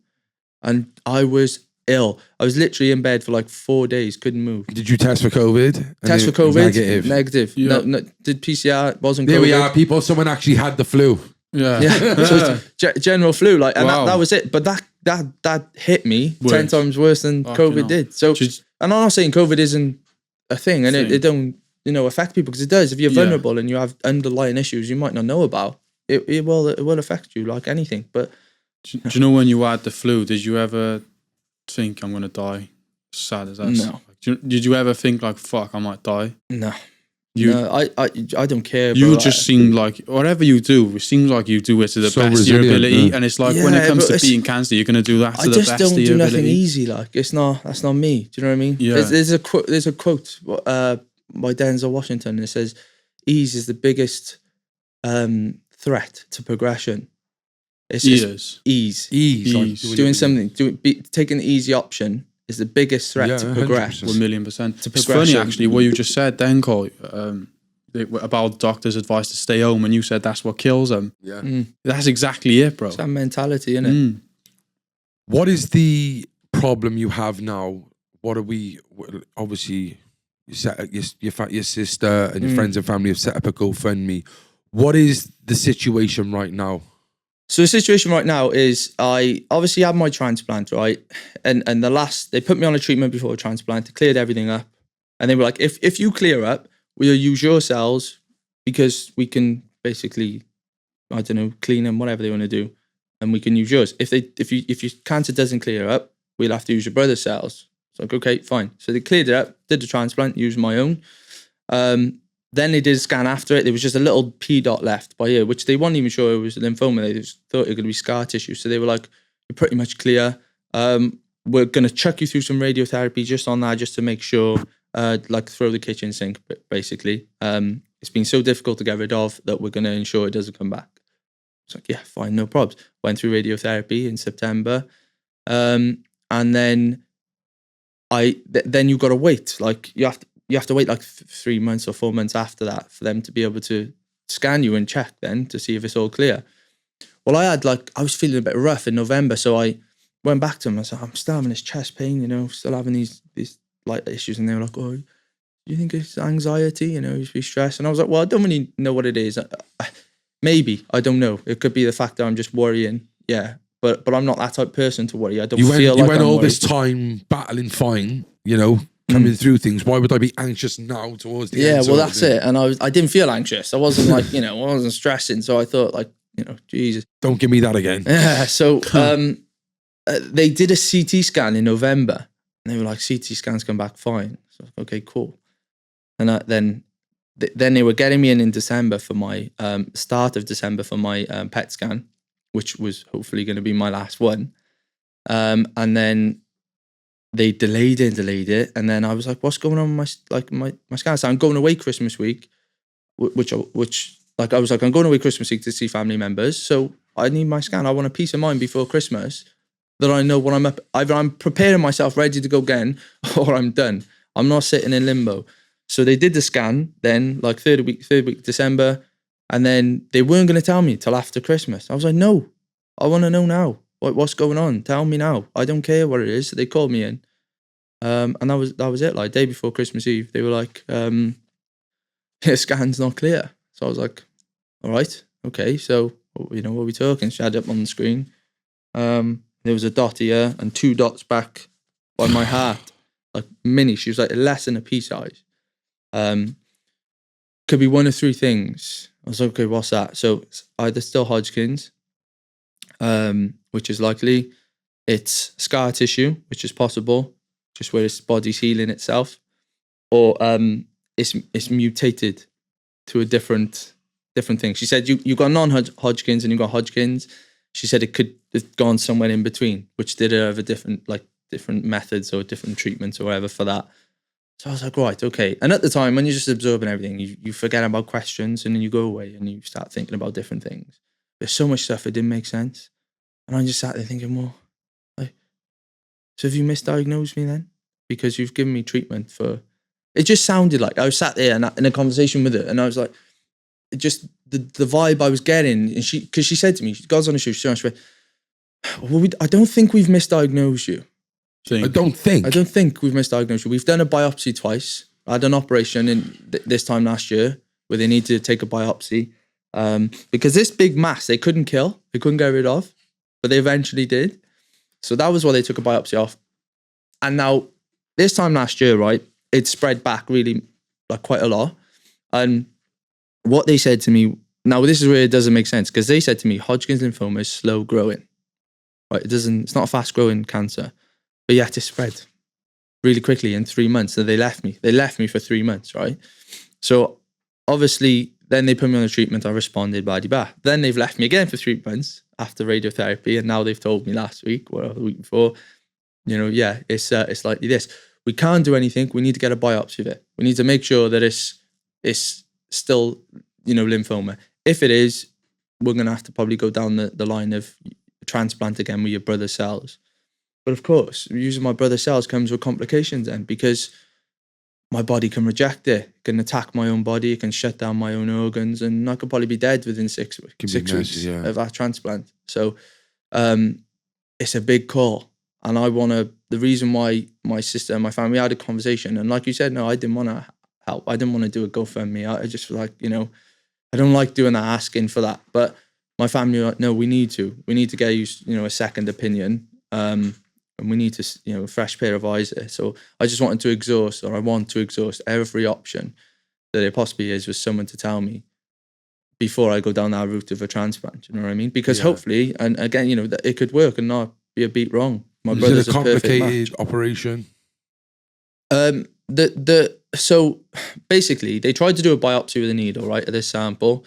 and I was ill. I was literally in bed for like 4 days. Couldn't move. Did you test for COVID? And Test for it was COVID. Negative. Negative. Yeah. No, did PCR. Wasn't There COVID. we are, people. Someone actually had the flu. Yeah. Yeah, so it's general flu, like, and Wow. that was it. But that hit me 10 Worse. times worse than Fucking COVID hell. did. So, Just- and I'm not saying COVID isn't a thing, and it don't affect people because it does. If you're Yeah. vulnerable and you have underlying issues you might not know about, it will affect you like anything. But Do you know when you had the flu, did you ever think I'm going to die? Sad as that. No. Did you ever think like, fuck, I might die? no, You- no, I don't care. You bro. just seem like, whatever you do, it seems like you do it to the So best of your resilient, ability. yeah. And it's like when it Yeah, comes but to it's- beating cancer, you're going to do that to I the just best don't of do your nothing ability. easy. Like that's not me. Do you know what I mean? Yeah. There's a quote. There's a quote by Denzel Washington, and it says, "Ease is the biggest threat to progression." It's Years. ease. Ease. like, Ease. Taking the easy option is the biggest threat Yeah, to progress. 100%. 1,000,000%. It's progression. funny actually what you just said then, Cole, about doctors' advice to stay home, and you said that's what kills them. Yeah. That's exactly it, bro. It's that mentality, innit? Mm. What is the problem you have now? What are we? Obviously, you set your sister and your friends and family have set up a GoFundMe. What is the situation right now? So the situation right now is I obviously had my transplant, right? And they put me on a treatment before a transplant, cleared everything up. And they were like, if you clear up, we'll use your cells because we can basically, I don't know, clean them, whatever they want to do. And we can use yours. If your cancer doesn't clear up, we'll have to use your brother's cells. So like, okay, fine. So they cleared it up, did the transplant, used my own. Then they did a scan after it. There was just a little P dot left by here, which they weren't even sure it was lymphoma. They just thought it was going to be scar tissue. So they were like, you're pretty much clear. We're going to chuck you through some radiotherapy just on that, just to make sure, like throw the kitchen sink, basically. It's been so difficult to get rid of that we're going to ensure it doesn't come back. It's like, yeah, fine, no probs. Went through radiotherapy in September. And then then you've got to wait. Like you have to wait like 3 months or 4 months after that for them to be able to scan you and check then to see if it's all clear. Well, I was feeling a bit rough in November, so I went back to them. I said, I'm still having this chest pain, still having these light issues. And they were like, oh, do you think it's anxiety? You should be stressed. And I was like, well, I don't really know what it is. Maybe, I don't know. It could be the fact that I'm just worrying. Yeah. But I'm not that type of person to worry. I don't feel like you went I'm all worried. this time battling fine, coming through things. Why would I be anxious now towards the end? Yeah, well, sort of that's thing? it. And I didn't feel anxious. I wasn't like, I wasn't stressing. So I thought like, Jesus. Don't give me that again. Yeah. So they did a CT scan in November, and they were like, CT scans come back fine. So okay, cool. And then they were getting me in December for my start of December for my PET scan, which was hopefully going to be my last one. And then they delayed it, and then I was like, "What's going on with my scan?" So I'm going away Christmas week, which like I was like, I'm going away Christmas week to see family members, so I need my scan. I want a peace of mind before Christmas that I know when I'm up. Either I'm preparing myself, ready to go again, or I'm done. I'm not sitting in limbo. So they did the scan. Then, like third week December, And then they weren't going to tell me till after Christmas. I was like, no, I want to know now. What's going on? Tell me now. I don't care what it is. So they called me in. And that was it. Like, day before Christmas Eve, they were like, your scan's not clear. So I was like, all right, okay. So, what are we talking? She had it up on the screen. There was a dot here and 2 dots back by my heart. Like mini. She was like less than a pea size. Could be one of 3 things. I was like, okay, what's that? So it's either still Hodgkins, which is likely. It's scar tissue, which is possible, just where its body's healing itself, or it's mutated to a different thing. She said you got non-Hodgkins and you got Hodgkins. She said it could have gone somewhere in between, which did have a different methods or different treatments or whatever for that. So I was like, right, okay. And at the time, when you're just absorbing everything, you forget about questions and then you go away and you start thinking about different things. There's so much stuff that didn't make sense. And I just sat there thinking, well, so have you misdiagnosed me then? Because you've given me treatment for... It just sounded like I was sat there in a conversation with her and I was like, it just, the vibe I was getting, and because she said to me, God's on the shoe, she went, well, I don't think we've misdiagnosed you. I don't think we've misdiagnosed you. We've done a biopsy twice. I had an operation in this time last year where they needed to take a biopsy because this big mass they couldn't kill, they couldn't get rid of, but they eventually did. So that was why they took a biopsy off. And now this time last year, right, it spread back really like quite a lot. And what they said to me, now this is where it doesn't make sense, because they said to me, Hodgkins lymphoma is slow growing. Right, it's not a fast growing cancer. But yet it spread really quickly in 3 months. So they left me. They left me for 3 months, right? So obviously, then they put me on the treatment. I responded, blah. Then they've left me again for 3 months after radiotherapy. And now they've told me last week, or the week before, it's like this. We can't do anything. We need to get a biopsy of it. We need to make sure that it's still, lymphoma. If it is, we're going to have to probably go down the line of transplant again with your brother's cells. But of course, using my brother's cells comes with complications then, because my body can reject it, it can attack my own body, it can shut down my own organs, and I could probably be dead within 6 weeks of that transplant. So it's a big call. And the reason why my sister and my family had a conversation, and like you said, no, I didn't want to help. I didn't want to do a GoFundMe. I just like, I don't like doing that, asking for that. But my family were like, no, we need to get you, a second opinion. And we need to, a fresh pair of eyes there. So I just want to exhaust every option that it possibly is with someone to tell me before I go down that route of a transplant. You know what I mean? Because hopefully, and again, it could work and not be a beat wrong. My brother's a complicated perfect operation. So basically, they tried to do a biopsy with a needle, right, of this sample.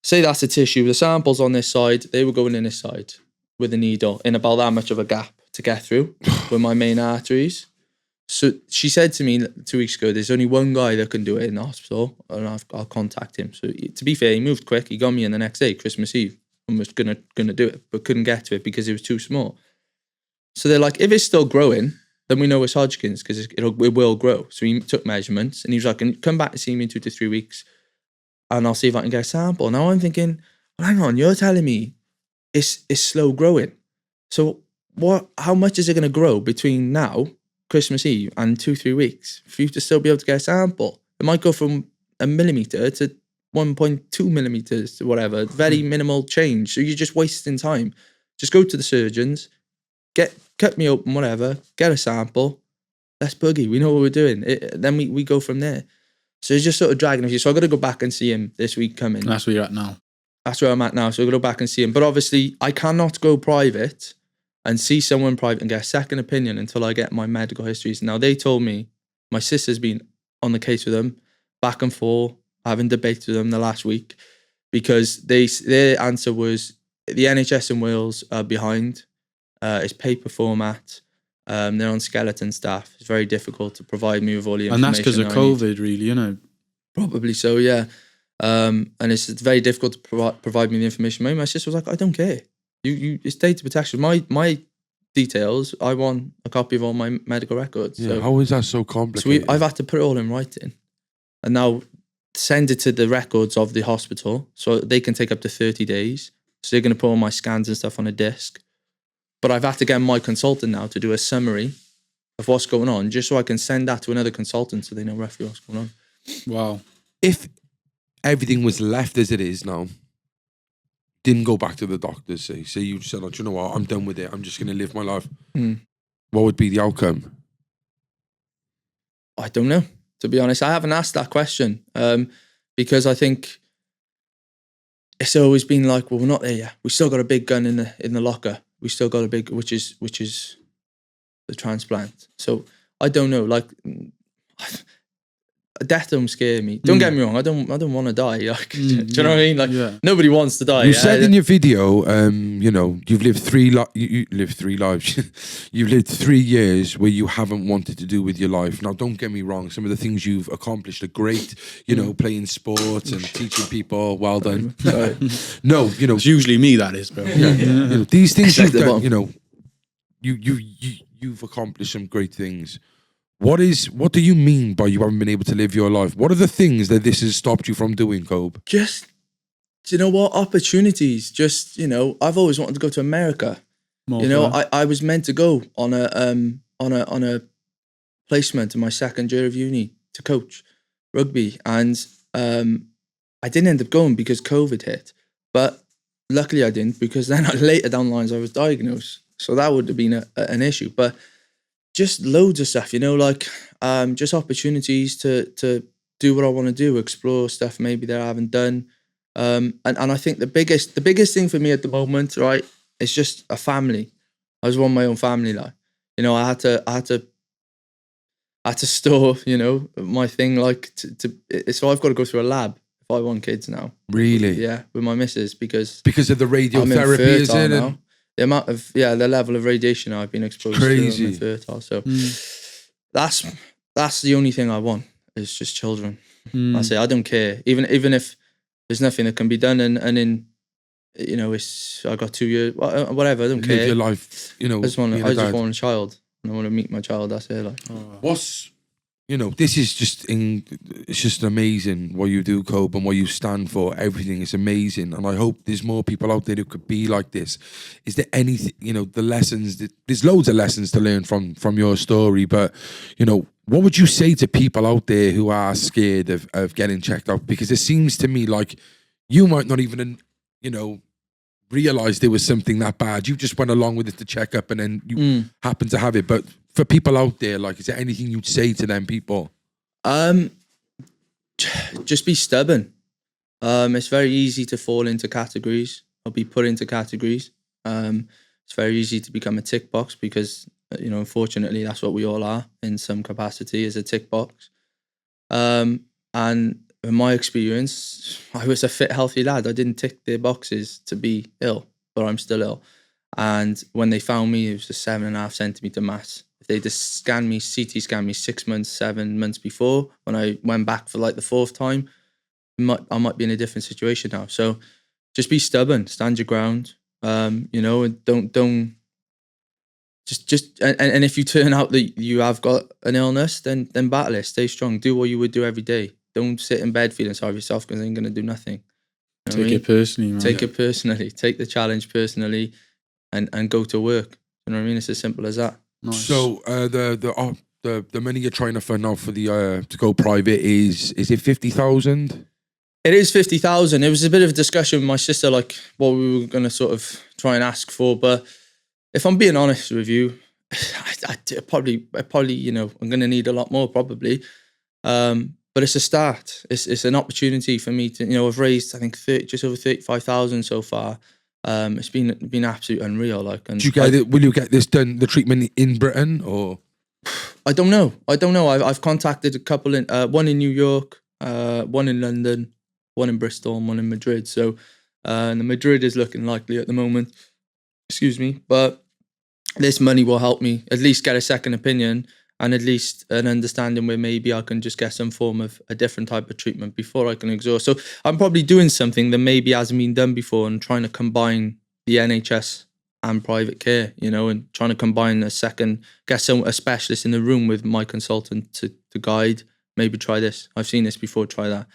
Say that's a tissue. The sample's on this side. They were going in this side with a needle in about that much of a gap to get through with my main arteries. So she said to me 2 weeks ago, there's only one guy that can do it in the hospital, and I'll contact him. So to be fair, he moved quick. He got me in the next day, Christmas Eve, and was gonna do it, but couldn't get to it because it was too small. So they're like, if it's still growing, then we know it's Hodgkins because it will grow. So he took measurements and he was like, come back and see me in 2 to 3 weeks and I'll see if I can get a sample. Now I'm thinking, well, hang on, you're telling me it's slow growing. So how much is it going to grow between now, Christmas Eve, and 2-3 weeks for you to still be able to get a sample? It might go from 1 millimeter to 1.2 millimeters to whatever, very minimal change. So you're just wasting time. Just go to the surgeons, cut me open, whatever, get a sample. Let's boogie. We know what we're doing. Then we go from there. So it's just sort of dragging us. So I've got to go back and see him this week coming. That's where you're at now. That's where I'm at now. So I've got to go back and see him. But obviously, I cannot go private and see someone private and get a second opinion until I get my medical histories. Now, they told me, my sister's been on the case with them, back and forth, having debates with them the last week, because their answer was the NHS in Wales are behind. It's paper format. They're on skeleton staff. It's very difficult to provide me with all the information. And that's because of COVID, really, Probably so, yeah. And it's very difficult to provide me the information. My sister was like, I don't care. It's data protection. My details, I want a copy of all my medical records. Yeah, so, how is that so complicated? So I've had to put it all in writing. And now send it to the records of the hospital, so they can take up to 30 days. So they're going to put all my scans and stuff on a disc. But I've had to get my consultant now to do a summary of what's going on, just so I can send that to another consultant so they know roughly what's going on. Wow. If everything was left as it is now, didn't go back to the doctors, say you said, oh, do you know what, I'm done with it, I'm just going to live my life. What would be the outcome? I don't know, to be honest. I haven't asked that question because I think it's always been like, well, we're not there yet. We still got a big gun in the locker. We still got a big, which is the transplant. So I don't know. Like, death don't scare me. Don't get me wrong. I don't want to die. Like, do you know what I mean? Like, nobody wants to die. You said in your video, you know, you've lived you lived 3 lives. You've lived 3 years where you haven't wanted to do with your life. Now, don't get me wrong. Some of the things you've accomplished are great. You know, playing sports and teaching people. Well done. No, you know, It's usually me, that is, bro. you know, these things you've done, you know, you've accomplished some great things. What do you mean by you haven't been able to live your life? What are the things that this has stopped you from doing, Cobe? Just, you know what, opportunities. Just, you know, I've always wanted to go to America. You know, I was meant to go on a placement in my second year of uni to coach rugby, and I didn't end up going because COVID hit. But luckily I didn't, because then later down the lines I was diagnosed, so that would have been an issue. But just loads of stuff, you know, like just opportunities to do what I want to do, explore stuff maybe that I haven't done. And I think the biggest thing for me at the moment, right, is just a family. I just want my own family life. You know, I had to store, you know, my thing, like so I've got to go through a lab if I want kids now. Really? Yeah, with my missus, because of the radiotherapy, is it? Now. The amount of the level of radiation I've been exposed to, I'm infertile. So that's the only thing I want, is just children. I say I don't care, even if there's nothing that can be done, and in, you know, I got 2 years, whatever. I don't care. Live your life, you know. I just want a child. I want to meet my child. That's it. Like, you know, this is it's just amazing what you do, Cobe, and what you stand for. Everything is amazing. And I hope there's more people out there who could be like this. Is there anything, you know, the lessons, there's loads of lessons to learn from your story, but, you know, what would you say to people out there who are scared of getting checked out? Because it seems to me like you might not even, you know, realize there was something that bad. You just went along with it to check up, and then you happen to have it. But for people out there, like, is there anything you'd say to them people? Just be stubborn. It's very easy to fall into categories or be put into categories. It's very easy to become a tick box, because, you know, unfortunately, that's what we all are in some capacity, as a tick box. And in my experience, I was a fit, healthy lad. I didn't tick their boxes to be ill, but I'm still ill. And when they found me, it was a 7.5 centimeter mass. If they just CT scanned me 6 months, 7 months before, when I went back for like the 4th time, I might be in a different situation now. So just be stubborn, stand your ground, you know, and don't and if you turn out that you have got an illness, then battle it, stay strong, do what you would do every day. Don't sit in bed feeling sorry for yourself, because it ain't going to do nothing. You know it personally, man. Take it personally. Take the challenge personally, and go to work. You know what I mean? It's as simple as that. Nice. So the money you're trying to fund now for the to go private is it 50,000? It is 50,000. It was a bit of a discussion with my sister, like what we were going to sort of try and ask for. But if I'm being honest with you, I probably, you know, I'm going to need a lot more probably. But it's a start. It's an opportunity for me to, you know, I've raised, I think, just over 35,000 so far. It's been absolutely unreal. Like, and will you get this done, the treatment in Britain, or? I don't know. I've contacted a couple one in New York, one in London, one in Bristol, and one in Madrid. So, and the Madrid is looking likely at the moment. Excuse me, but this money will help me at least get a second opinion, and at least an understanding where maybe I can just get some form of a different type of treatment before I can exhaust. So I'm probably doing something that maybe hasn't been done before, and trying to combine the NHS and private care, you know, and trying to combine a specialist in the room with my consultant to guide, maybe try this. I've seen this before, try that.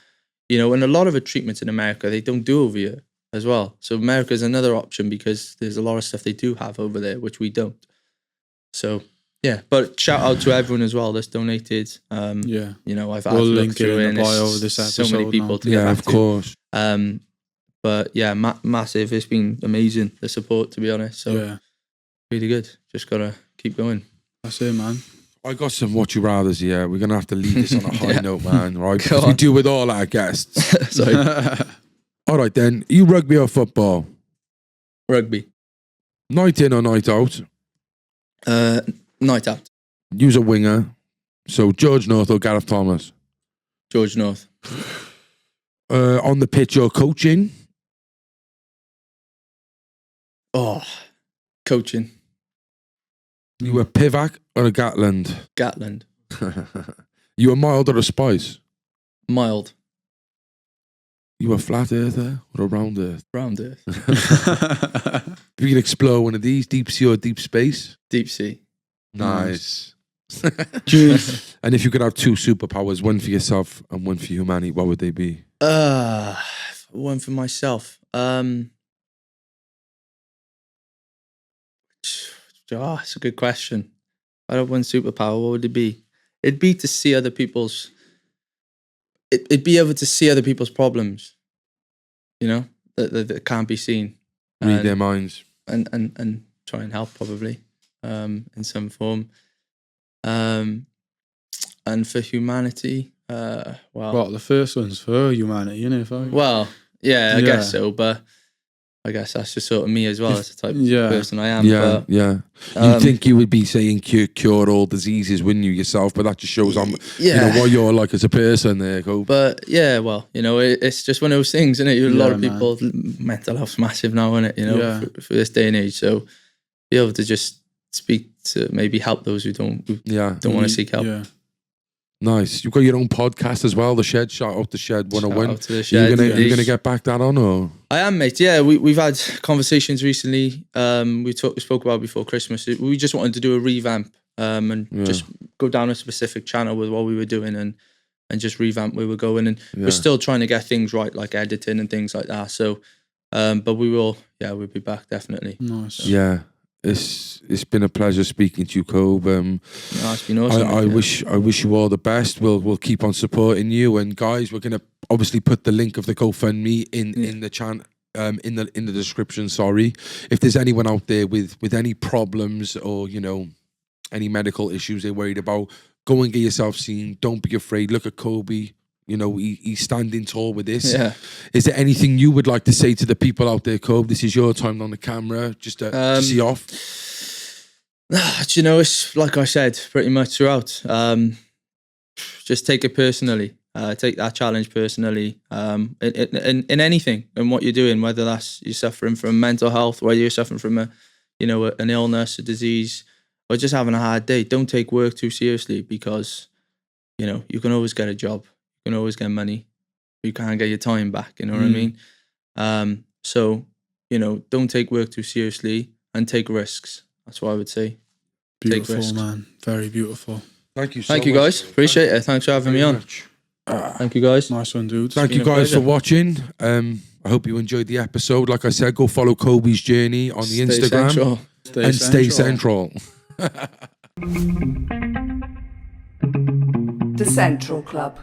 and a lot of the treatments in America, they don't do over here as well. So America is another option because there's a lot of stuff they do have over there, which we don't. So, yeah, but shout out to everyone as well that's donated. I've We'll link it in the bio of this episode. So many people now. to get back of course. to. But yeah, massive. It's been amazing, the support, to be honest. So really good. Just got to keep going. That's it, man. I got some what you rathers here. We're going to have to leave this on a high note, man. Right? Go As we on. do with all our guests. Sorry. All right, then. You rugby or football? Rugby. Night in or night out? Night out. Use a winger. So George North or Gareth Thomas? George North. On the pitch or coaching? Oh, coaching. You a Pivac or a Gatland? Gatland. You a mild or a spice? Mild. You a flat earther or a round earth? Round earth. If you could explore one of these, deep sea or deep space? Deep sea. Nice. And if you could have two superpowers, one for yourself and one for humanity, what would they be? One for myself. It's a good question. I have one superpower. What would it be? It'd be to see other people's. It'd be able to see other people's problems. That can't be seen. Read their minds. And try and help probably, in some form. And for humanity, Well, the first one's for humanity, innit? Well, yeah, I guess so, but I guess that's just sort of me as well. That's the type of person I am. Yeah, but, yeah. You'd think you would be saying cure all diseases, wouldn't you, yourself? But that just shows what you're like as a person there, Cobe. But yeah, well, it's just one of those things, isn't it? A lot of people, mental health's massive now, isn't it? For this day and age. So be able to just speak to maybe help those who don't want to seek help. Yeah. Nice. You've got your own podcast as well, The Shed. Shout out The Shed 101. Shout out to The Shed. You're gonna get back that on, or? I am, mate. Yeah, we've had conversations recently. We spoke about before Christmas. We just wanted to do a revamp and just go down a specific channel with what we were doing and just revamp where we're going. And we're still trying to get things right, like editing and things like that. So, but we will. Yeah, we'll be back definitely. Nice. So. Yeah. It's been a pleasure speaking to you, Cobe. It's been awesome. I wish you all the best. We'll keep on supporting you, and guys, we're gonna obviously put the link of the GoFundMe in the chat in the description. Sorry, if there's anyone out there with any problems or any medical issues they're worried about, go and get yourself seen. Don't be afraid. Look at Cobi. He's standing tall with this. Yeah. Is there anything you would like to say to the people out there, Cobe? This is your time on the camera, just to see off. It's like I said, pretty much throughout. Just take it personally. Take that challenge personally. In anything, in what you're doing, whether that's you're suffering from mental health, whether you're suffering from an illness, a disease, or just having a hard day. Don't take work too seriously because you can always get a job. You can always get money. You can't get your time back. You know what I mean? So, don't take work too seriously and take risks. That's what I would say. Beautiful, take risks. Man. Very beautiful. Thank you. Thank you, guys. Appreciate it. Thanks for having me on. Thank you, guys. Nice one, dude. Thank you guys for watching. I hope you enjoyed the episode. Like I said, go follow Cobi's journey on the Instagram Central. stay central. The Central Club.